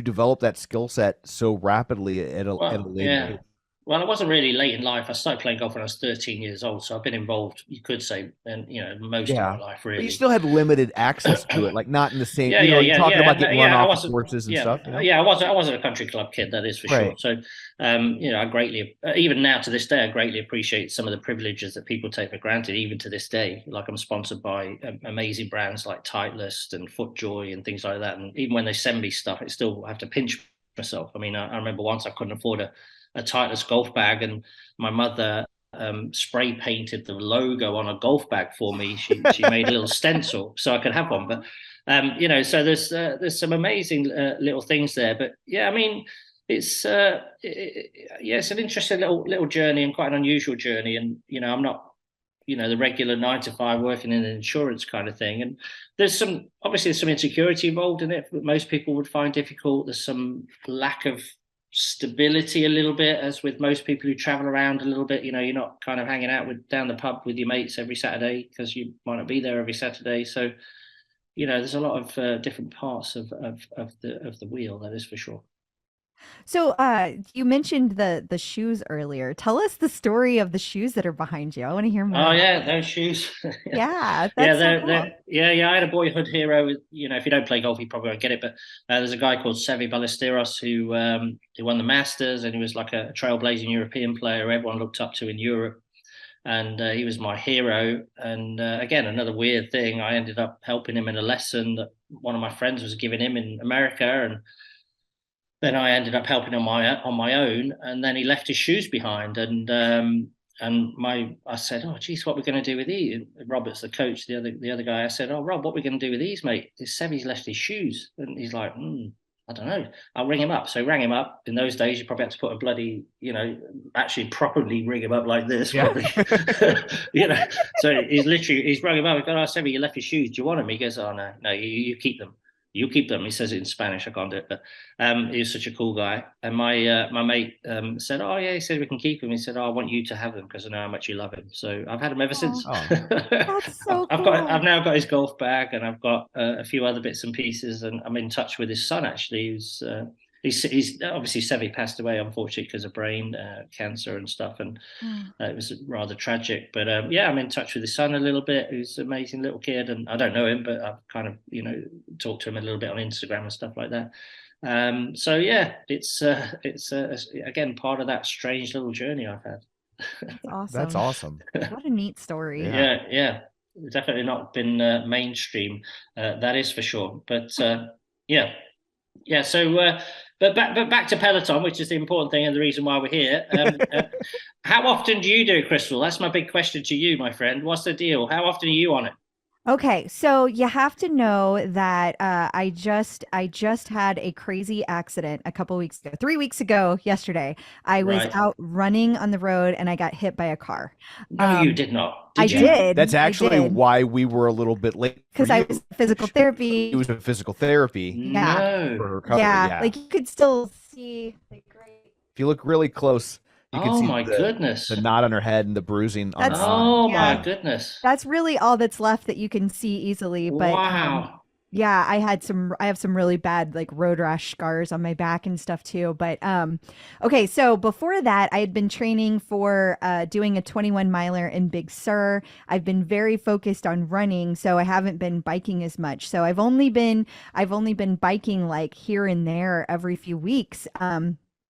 develop that skill set so rapidly at a late age? Well, it wasn't really late in life. I started playing golf when I was 13 years old, so I've been involved, you could say, and most of my life, really. But you still had limited access to it, like not in the same. You're talking about getting run off courses and stuff. Yeah, I wasn't a country club kid, that is for sure. So, I greatly, even now to this day, I greatly appreciate some of the privileges that people take for granted, even to this day. Like, I'm sponsored by amazing brands like Titleist and FootJoy and things like that. And even when they send me stuff, I still have to pinch myself. I mean, I remember once I couldn't afford a Titleist golf bag, and my mother spray painted the logo on a golf bag for me. She made a little stencil so I could have one. But so there's some amazing little things there. But yeah, I mean, it's it's an interesting little journey and quite an unusual journey. And I'm not the regular 9 to 5 working in an insurance kind of thing. And there's obviously some insecurity involved in it that most people would find difficult. There's some lack of stability a little bit, as with most people who travel around a little bit. You're not kind of hanging out down the pub with your mates every Saturday, because you might not be there every Saturday. So there's a lot of different parts of the wheel, that is for sure. So you mentioned the shoes earlier. Tell us the story of the shoes that are behind you. I want to hear more. Oh yeah, those shoes. Yeah, that's so cool. I had a boyhood hero. If you don't play golf, you probably won't get it. But there's a guy called Seve Ballesteros who won the Masters, and he was like a trailblazing European player everyone looked up to in Europe. And he was my hero. And again, another weird thing, I ended up helping him in a lesson that one of my friends was giving him in America, and then I ended up helping on my own, and then he left his shoes behind. And I said, "Oh, geez, what are we going to do with these?" And Robert's the coach, the other guy. I said, "Oh, Rob, what are we going to do with these, mate? Sevy's left his shoes." And he's like, "I don't know. I'll ring him up." So I rang him up. In those days, you probably had to put a bloody, actually properly ring him up like this. Yeah. So he's rung him up. I go, "Oh, Sevy, you left your shoes. Do you want them?" He goes, "Oh, no, you keep them. You keep them." He says it in Spanish. I can't do it, but he was such a cool guy. And my mate said, "Oh yeah," he said, "we can keep him." He said, "Oh, I want you to have them because I know how much you love him." So I've had him ever since. That's so cool. I've now got his golf bag, and I've got a few other bits and pieces, and I'm in touch with his son actually. He's obviously Sevy passed away unfortunately because of brain cancer and stuff, and it was rather tragic. But I'm in touch with his son a little bit, who's an amazing little kid, and I don't know him, but I've kind of talked to him a little bit on Instagram and stuff like that. So yeah, it's again part of that strange little journey I've had. That's awesome. That's awesome. What a neat story. Yeah. Definitely not been mainstream, that is for sure. But yeah. So, but back to Peloton, which is the important thing and the reason why we're here. How often do you do it, Crystal? That's my big question to you, my friend. What's the deal? How often are you on it? Okay, so you have to know that I just had a crazy accident a couple weeks ago, 3 weeks ago, yesterday. I was out running on the road and I got hit by a car. No, you did not. I did. That's actually why we were a little bit late. Because I was physical therapy. It was a physical therapy. Yeah. For recovery, yeah, like you could still see. Like, if you look really close, you can see goodness, the knot on her head and the bruising on her arm. Oh my goodness. That's really all that's left that you can see easily. But wow. I have some really bad like road rash scars on my back and stuff too. But okay, so before that, I had been training for doing a 21 miler in Big Sur. I've been very focused on running, so I haven't been biking as much. So I've only been biking like here and there every few weeks.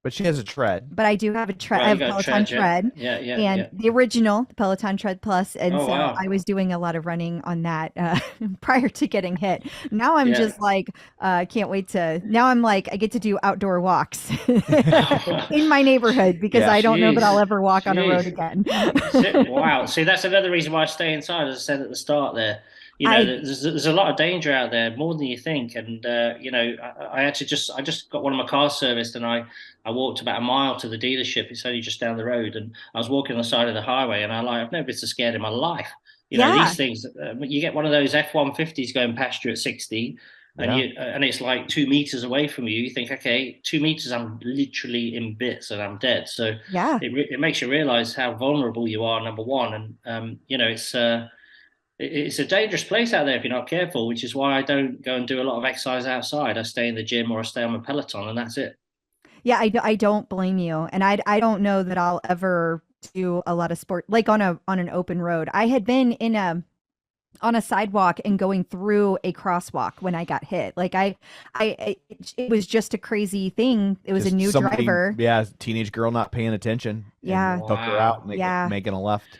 But she has a tread. But I do have a tread. I have a Peloton tread. Yeah. And the original, the Peloton Tread Plus. And wow. I was doing a lot of running on that prior to getting hit. Now I'm just like, can't wait to, now I'm like, I get to do outdoor walks in my neighborhood because I don't know that I'll ever walk on a road again. Wow. See, that's another reason why I stay inside, as I said at the start there. There's a lot of danger out there, more than you think. And, I just got one of my cars serviced, and I walked about a mile to the dealership. It's only just down the road. And I was walking on the side of the highway, and I've never been so scared in my life. These things, you get one of those F-150s going past you at 60, and it's like 2 meters away from you. You think, okay, 2 meters, I'm literally in bits and I'm dead. So it makes you realize how vulnerable you are, number one. And, it's a dangerous place out there if you're not careful, which is why I don't go and do a lot of exercise outside. I stay in the gym or I stay on my Peloton, and that's it. Yeah, I don't blame you. And I don't know that I'll ever do a lot of sport, like on an open road. I had been on a sidewalk and going through a crosswalk when I got hit. Like it was just a crazy thing. It was just a new driver. Yeah, teenage girl not paying attention. Yeah. Took her out, making a left.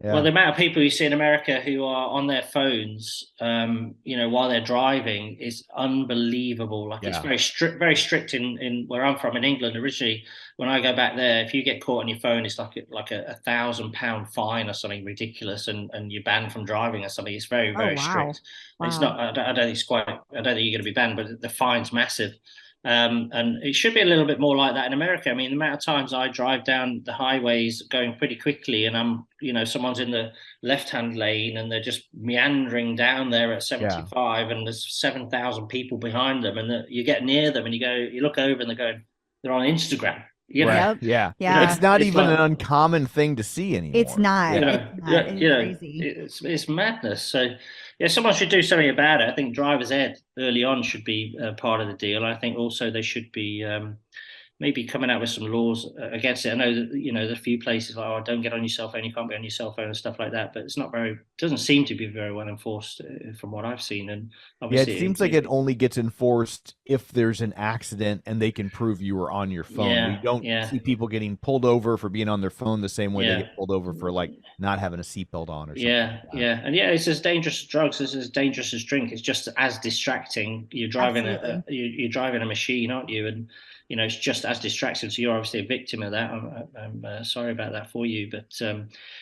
Yeah. Well, the amount of people you see in America who are on their phones, while they're driving is unbelievable. Like it's very strict in where I'm from in England. Originally, when I go back there, if you get caught on your phone, it's like a £1,000 fine or something ridiculous, and you're banned from driving or something. It's very, very strict. Wow. It's not. I don't think it's quite. I don't think you're going to be banned, but the fine's massive. And it should be a little bit more like that in America. I mean, the amount of times I drive down the highways going pretty quickly, and someone's in the left-hand lane and they're just meandering down there at 75, and there's 7,000 people behind them, and you get near them and you look over and they're on Instagram. Right. Yeah. It's not even an uncommon thing to see anymore. It's not. It's crazy. It's madness. So, someone should do something about it. I think driver's ed early on should be part of the deal. I think also they should be maybe coming out with some laws against it. I know that there's a few places like, don't get on your cell phone, you can't be on your cell phone and stuff like that. But it's doesn't seem to be very well enforced from what I've seen. And obviously, it seems like it only gets enforced if there's an accident and they can prove you were on your phone. We don't see people getting pulled over for being on their phone the same way they get pulled over for like not having a seatbelt on or something. And it's as dangerous as drugs. It's as dangerous as drink. It's just as distracting. You're driving you're driving a machine, aren't you? And it's just as distracting. So you're obviously a victim of that. I'm sorry about that for you. But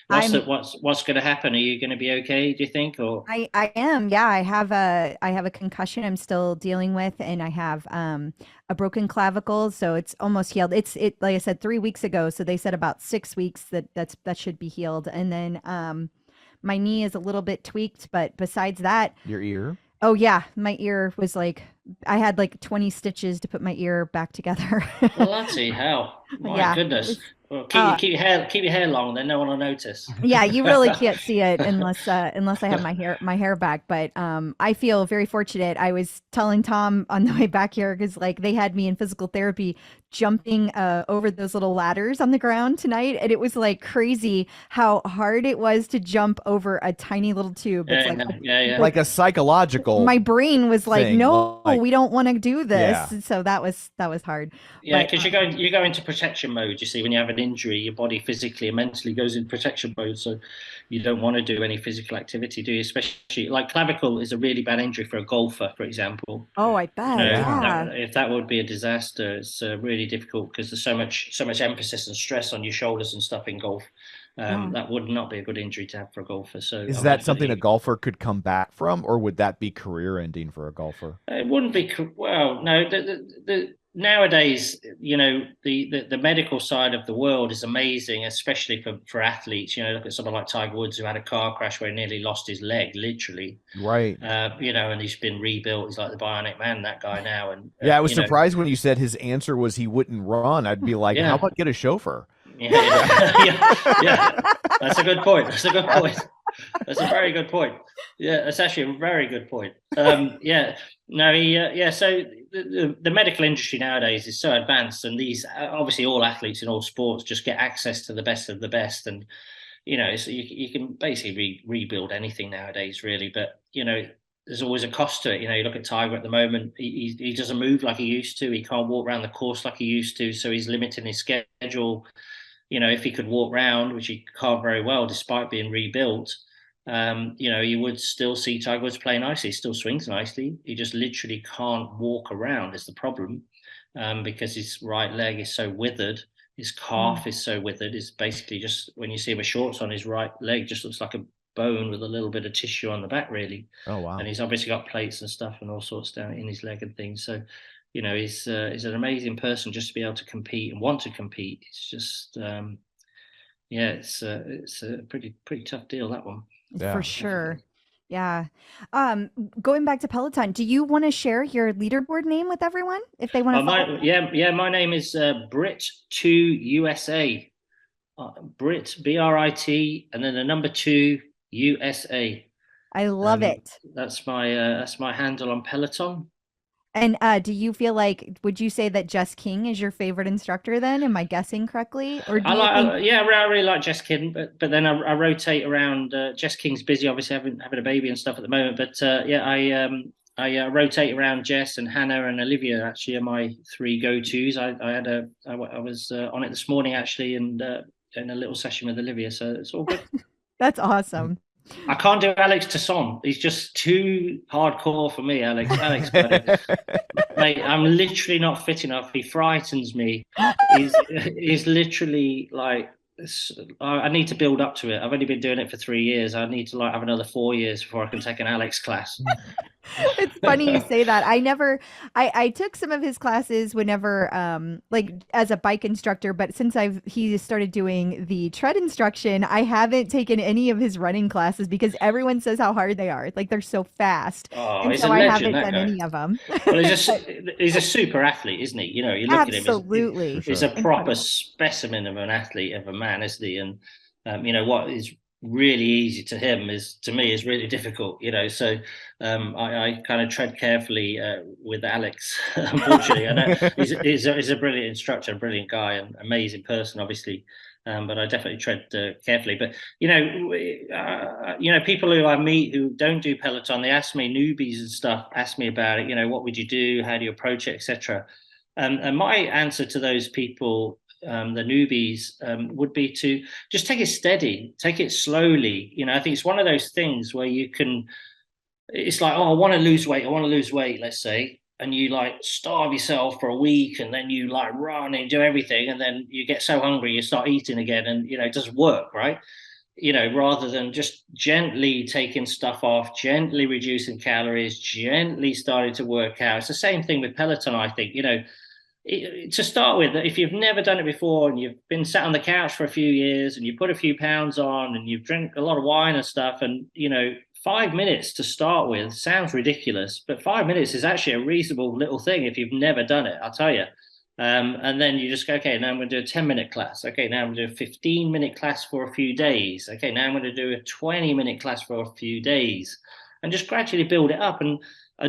what's going to happen? Are you going to be okay? Do you think? Or I am. Yeah, I have a concussion I'm still dealing with, and I have a broken clavicle, so it's almost healed. It like I said 3 weeks ago, so they said about 6 weeks that should be healed, and then my knee is a little bit tweaked, but besides that, your ear. Oh yeah, my ear was like, I had like 20 stitches to put my ear back together. Well, bloody hell! My goodness. Well, keep your hair long, then no one will notice. Yeah, you really can't see it unless I have my hair back. But I feel very fortunate. I was telling Tom on the way back here, because like they had me in physical therapy jumping over those little ladders on the ground tonight, and it was like crazy how hard it was to jump over a tiny little tube. It's like a psychological. My brain was like, thing. no, we don't want to do this. So that was hard. Yeah, because you go into protection mode. You see, when you have an injury, your body physically and mentally goes in protection mode. So you don't want to do any physical activity, do you? Especially like clavicle is a really bad injury for a golfer, for example. Oh, I bet. If that would be a disaster, it's really difficult because there's so much emphasis and stress on your shoulders and stuff in golf. That would not be a good injury to have for a golfer. So is that something a golfer could come back from, or would that be career ending for a golfer? It wouldn't be. Well, no. The nowadays, the medical side of the world is amazing, especially for athletes. Look at someone like Tiger Woods, who had a car crash where he nearly lost his leg, literally. Right. And he's been rebuilt. He's like the Bionic Man, that guy now. And I was surprised when you said his answer was he wouldn't run. I'd be like, how about get a chauffeur? Yeah. That's a good point. That's a very good point. Yeah, that's actually a very good point. So the medical industry nowadays is so advanced, and these obviously all athletes in all sports just get access to the best of the best, and so you can basically rebuild anything nowadays, really. But there's always a cost to it. You look at Tiger at the moment; he doesn't move like he used to. He can't walk around the course like he used to, so he's limiting his schedule. If he could walk around, which he can't very well, despite being rebuilt, you would still see Tiger Woods play nicely. He still swings nicely. He just literally can't walk around is the problem, because his right leg is so withered. His calf is so withered. It's basically just, when you see him with shorts on, his right leg just looks like a bone with a little bit of tissue on the back, really. Oh, wow. And he's obviously got plates and stuff and all sorts down in his leg and things. So, he's an amazing person just to be able to compete and want to compete. It's just, it's a pretty tough deal, that one. Yeah. For sure. Yeah. Going back to Peloton, do you want to share your leaderboard name with everyone if they want to follow? My name is Brit2USA. Brit, BRIT, and then the number 2 USA. I love it. That's my handle on Peloton. And do you feel like, would you say that Jess King is your favorite instructor then? Am I guessing correctly? Or I really like Jess King, but then I rotate around. Jess King's busy, obviously having a baby and stuff at the moment. But I rotate around. Jess and Hannah and Olivia actually are my 3 go-tos. I was on it this morning actually, and in a little session with Olivia, so it's all good. That's awesome. I can't do Alex Tasson. He's just too hardcore for me, Alex. Alex, mate, I'm literally not fit enough. He frightens me. He's literally like, I need to build up to it. I've only been doing it for 3 years. I need to like have another 4 years before I can take an Alex class. It's funny you say that. I took some of his classes whenever, like as a bike instructor, but since he started doing the tread instruction, I haven't taken any of his running classes because everyone says how hard they are. Like they're so fast. Oh, and he's so a I legend, haven't done that guy. any of them. Well, he's a super athlete, isn't he? You know, you look Absolutely. at him, he's a proper specimen of an athlete, of a man, isn't he? And you know, what is really easy to him is really difficult, you know. So I kind of tread carefully with Alex. Unfortunately, I know he's a brilliant instructor, a brilliant guy, and amazing person, obviously. But I definitely tread carefully. But you know, people who I meet who don't do Peloton, they ask me, newbies and stuff, ask me about it. You know, what would you do? How do you approach it, etc. And my answer to those people, the newbies, would be to just take it steady, take it slowly. You know, I think it's one of those things where you can, it's like, oh, I want to lose weight, let's say, and you like starve yourself for a week, and then you like run and do everything, and then you get so hungry you start eating again, and you know, it doesn't work, right? You know, rather than just gently taking stuff off, gently reducing calories, gently starting to work out. It's the same thing with Peloton, I think. You know, to start with, if you've never done it before and you've been sat on the couch for a few years and you put a few pounds on and you've drank a lot of wine and stuff, and you know, 5 minutes to start with sounds ridiculous, but 5 minutes is actually a reasonable little thing if you've never done it, I'll tell you. And then you just go, okay, now I'm going to do a 10-minute class. Okay, now I'm going to do a 15-minute class for a few days. Okay, now I'm going to do a 20-minute class for a few days, and just gradually build it up. And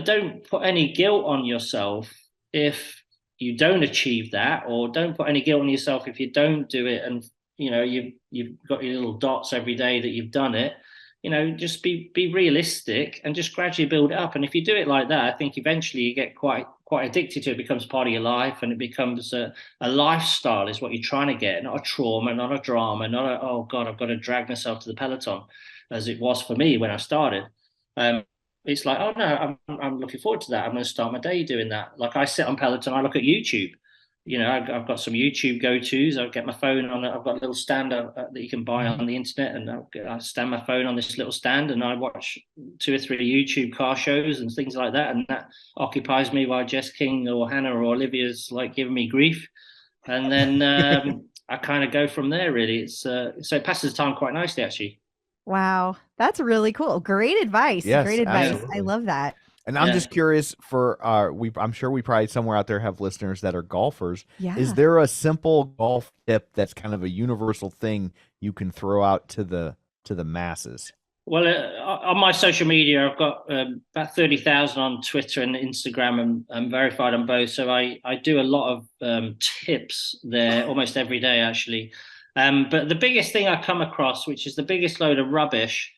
don't put any guilt on yourself if you don't achieve that, or don't put any guilt on yourself if you don't do it, and you know, you've got your little dots every day that you've done it. You know, just be realistic and just gradually build it up. And if you do it like that, I think eventually you get quite addicted to it. It becomes part of your life, and it becomes a lifestyle is what you're trying to get, not a trauma, not a drama, not a, oh God, I've got to drag myself to the Peloton, as it was for me when I started. It's like, oh no, I'm looking forward to that. I'm going to start my day doing that. Like I sit on Peloton, I look at YouTube. You know, I've got some YouTube go-tos. I'll get my phone on. I've got a little stand that you can buy on the internet, and I stand my phone on this little stand, and I watch 2 or 3 YouTube car shows and things like that, and that occupies me while Jess King or Hannah or Olivia's like giving me grief, and then I kind of go from there. Really, it's so it passes the time quite nicely, actually. Wow, that's really cool. Great advice. Yes, Great advice. absolutely. I love that. And I'm just curious for I'm sure we probably somewhere out there have listeners that are golfers. Yeah. Is there a simple golf tip that's kind of a universal thing you can throw out to the masses? Well, on my social media, I've got about 30,000 on Twitter and Instagram, and I'm verified on both. So I do a lot of tips there almost every day, actually. But the biggest thing I come across, which is the biggest load of rubbish,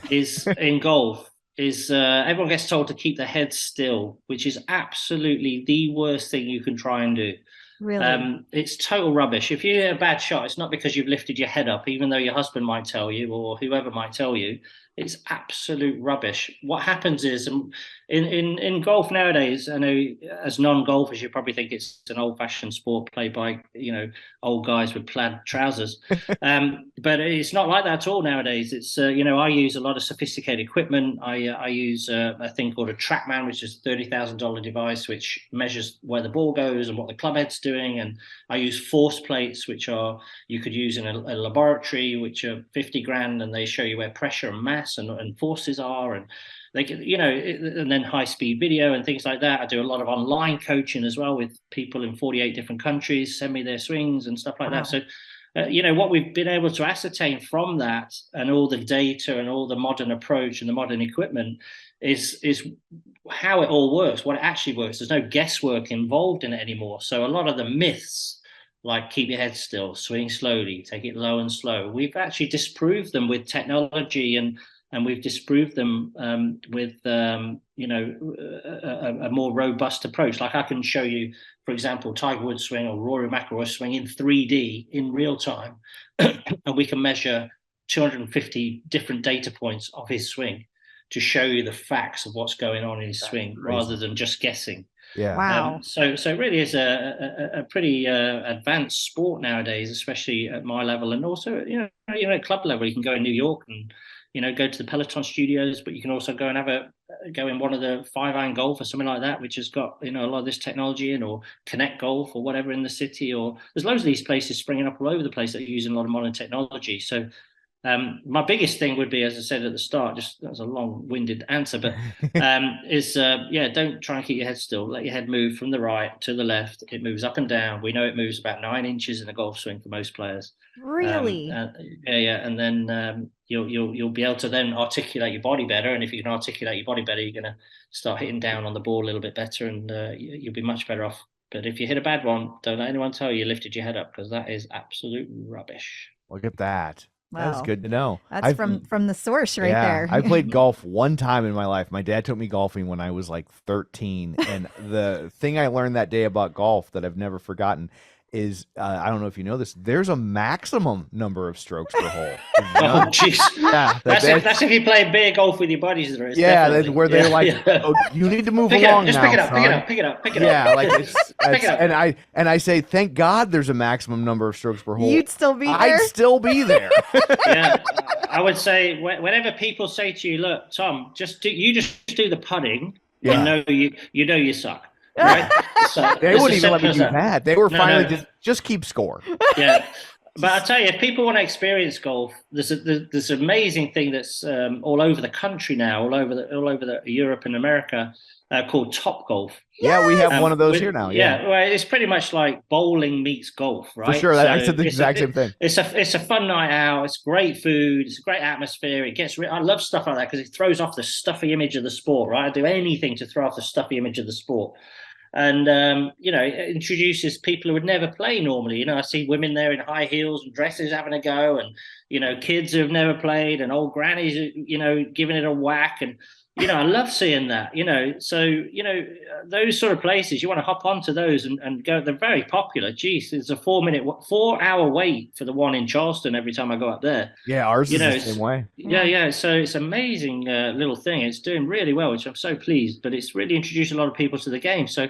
is in golf. Is everyone gets told to keep their head still, which is absolutely the worst thing you can try and do. Really? It's total rubbish. If you hit a bad shot, it's not because you've lifted your head up, even though your husband might tell you or whoever might tell you. It's absolute rubbish. What happens is in golf nowadays, I know as non-golfers, you probably think it's an old-fashioned sport played by, you know, old guys with plaid trousers. But it's not like that at all nowadays. It's, you know, I use a lot of sophisticated equipment. I use a thing called a TrackMan, which is a $30,000 device, which measures where the ball goes and what the club head's doing. And I use force plates, which are, you could use in a laboratory, which are 50 grand, and they show you where pressure and mass and forces are, and they can, you know, and then high-speed video and things like that. I do a lot of online coaching as well with people in 48 different countries, send me their swings and stuff like that. So you know, what we've been able to ascertain from that and all the data and all the modern approach and the modern equipment is how it all works, what it actually works. There's no guesswork involved in it anymore. So a lot of the myths, like keep your head still, swing slowly, take it low and slow, we've actually disproved them with technology, and we've disproved them with you know, a more robust approach. Like I can show you, for example, Tiger Woods swing or Rory McIlroy swing in 3D in real time, and we can measure 250 different data points of his swing to show you the facts of what's going on in his swing rather than just guessing. Yeah. Wow. So it really is a pretty advanced sport nowadays, especially at my level, and also at club level. You can go in New York and go to the Peloton studios, but you can also go and go in one of the 5-iron golf or something like that, which has got a lot of this technology in, or Connect Golf or whatever in the city. Or there's loads of these places springing up all over the place that are using a lot of modern technology. So my biggest thing would be, as I said at the start, just that was a long-winded answer, but don't try and keep your head still. Let your head move from the right to the left. It moves up and down. We know it moves about 9 inches in a golf swing for most players. Really? And then you'll be able to then articulate your body better. And if you can articulate your body better, you're going to start hitting down on the ball a little bit better, and you'll be much better off. But if you hit a bad one, don't let anyone tell you lifted your head up, because that is absolute rubbish. Look at that. Wow. That's good to know. That's from the source right there. I played golf one time in my life. My dad took me golfing when I was like 13. And the thing I learned that day about golf that I've never forgotten is, I don't know if you know this, there's a maximum number of strokes per hole. Oh, jeez. Yeah, that's if you play beer golf with your buddies. There is. Yeah, that's where they're oh, you need to move along now. Pick it up, pick it up. Yeah, like Pick it up. and I say, thank God there's a maximum number of strokes per hole. You'd still be there? I'd still be there. Yeah, I would say whenever people say to you, "Look, Tom, just do the putting," Yeah. you know you suck. Right? So They wouldn't even let me do that. They were finally just keep score. Yeah. But I tell you, if people want to experience golf, there's an amazing thing that's all over the country now, all over Europe and America, called Top Golf. Yeah, we have one of those here now. Yeah, well, it's pretty much like bowling meets golf, right? For sure. I said the exact same thing. It's a fun night out. It's great food. It's a great atmosphere. I love stuff like that because it throws off the stuffy image of the sport, right? I do anything to throw off the stuffy image of the sport. And, it introduces people who would never play normally. I see women there in high heels and dresses having a go, and, kids who have never played, and old grannies, giving it a whack. And, I love seeing that, so, those sort of places, you want to hop onto those and go. They're very popular. Geez, it's a 4-hour wait for the one in Charleston every time I go up there. Yeah, ours is the same way. Yeah. So it's an amazing little thing. It's doing really well, which I'm so pleased. But it's really introduced a lot of people to the game. So,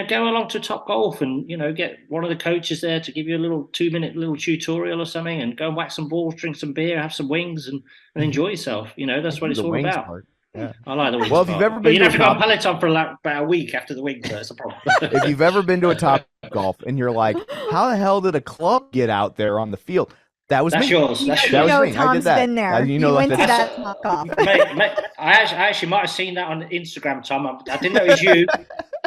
go along to Top Golf and, get one of the coaches there to give you a little 2-minute little tutorial or something, and go and whack some balls, drink some beer, have some wings, and enjoy yourself. That's what it's all about. Part. Yeah. I like the wings. Well, if you've ever been you to have to go on Peloton for about a week after the wings, that's a problem. If you've ever been to a Top Golf and you're like, how the hell did a club get out there on the field? That's me. Yours. That's that was me. Tom's I did that. been there. He went to that Top Golf. Mate, I actually might have seen that on Instagram, Tom. I didn't know it was you.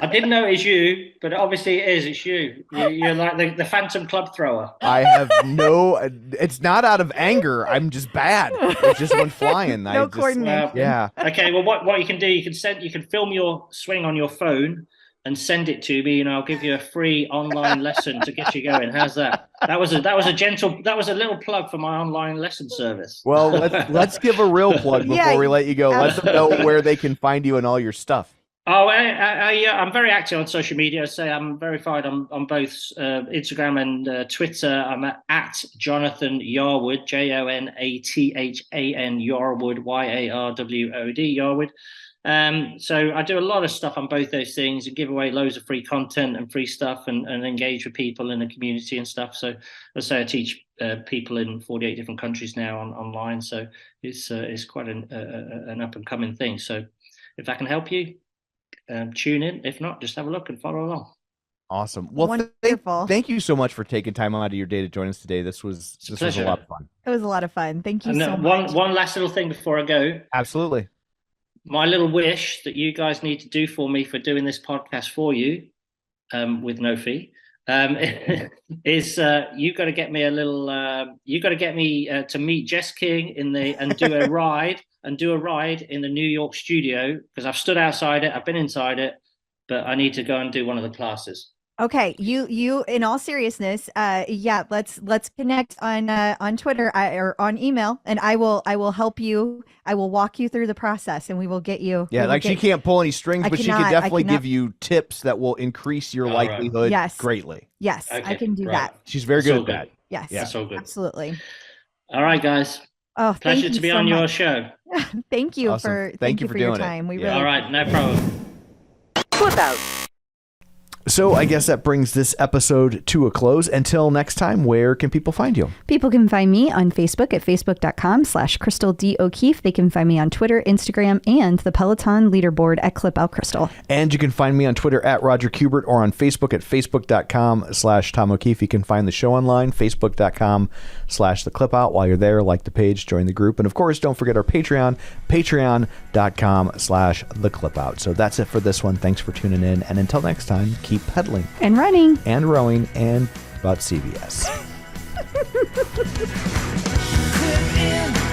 I didn't know it was you, but obviously it is. It's you. You're like the phantom club thrower. I have it's not out of anger. I'm just bad. It just went flying. No coordination. Yeah. Okay. Well, what you can do, you can film your swing on your phone and send it to me, and I'll give you a free online lesson to get you going. How's that? That was a little plug for my online lesson service. Well, let's give a real plug before we let you go. Let them know where they can find you and all your stuff. Oh, I'm very active on social media. I'm verified on both Instagram and Twitter. I'm at Jonathan Yarwood, Jonathan Yarwood, Yarwod, Yarwood. So I do a lot of stuff on both those things and give away loads of free content and free stuff and engage with people in the community and stuff. So I teach people in 48 different countries now online. So it's quite an up and coming thing. So if that can help you, tune in. If not, just have a look and follow along. Awesome. Well, thank you so much for taking time out of your day to join us today. This was a lot of fun. It was a lot of fun. Thank you so much. One last little thing before I go. Absolutely. My little wish that you guys need to do for me for doing this podcast for you, with no fee, is you got to get me to meet Jess King and do a ride in the New York studio, because I've stood outside it, I've been inside it, but I need to go and do one of the classes. Okay, you in all seriousness, let's connect on Twitter or on email, and I will help you. I will walk you through the process, and we will get you. Yeah, she can't pull any strings, but she can definitely give you tips that will increase your likelihood greatly. Yes, okay, I can do that. She's very good at that. Yes, that's all good. Absolutely. All right, guys. Oh, thank Pleasure you to be so on your much. show. Thank you Awesome. for Thank you for your doing it. time. We Yeah. really All right, no problem. Flip out. So I guess that brings this episode to a close. Until next time, where can people find you? People can find me on Facebook at facebook.com/CrystalDO'Keefe. They can find me on Twitter, Instagram, and the Peloton leaderboard at Clip Out Crystal. And you can find me on Twitter at Roger Kubert or on Facebook at facebook.com/Tom O'Keefe. You can find the show online, facebook.com/The Clip Out. While you're there, like the page, join the group. And of course, don't forget our Patreon, patreon.com/The Clip Out. So that's it for this one. Thanks for tuning in. And until next time, keep pedaling And running. and rowing and about CBS. Clip in.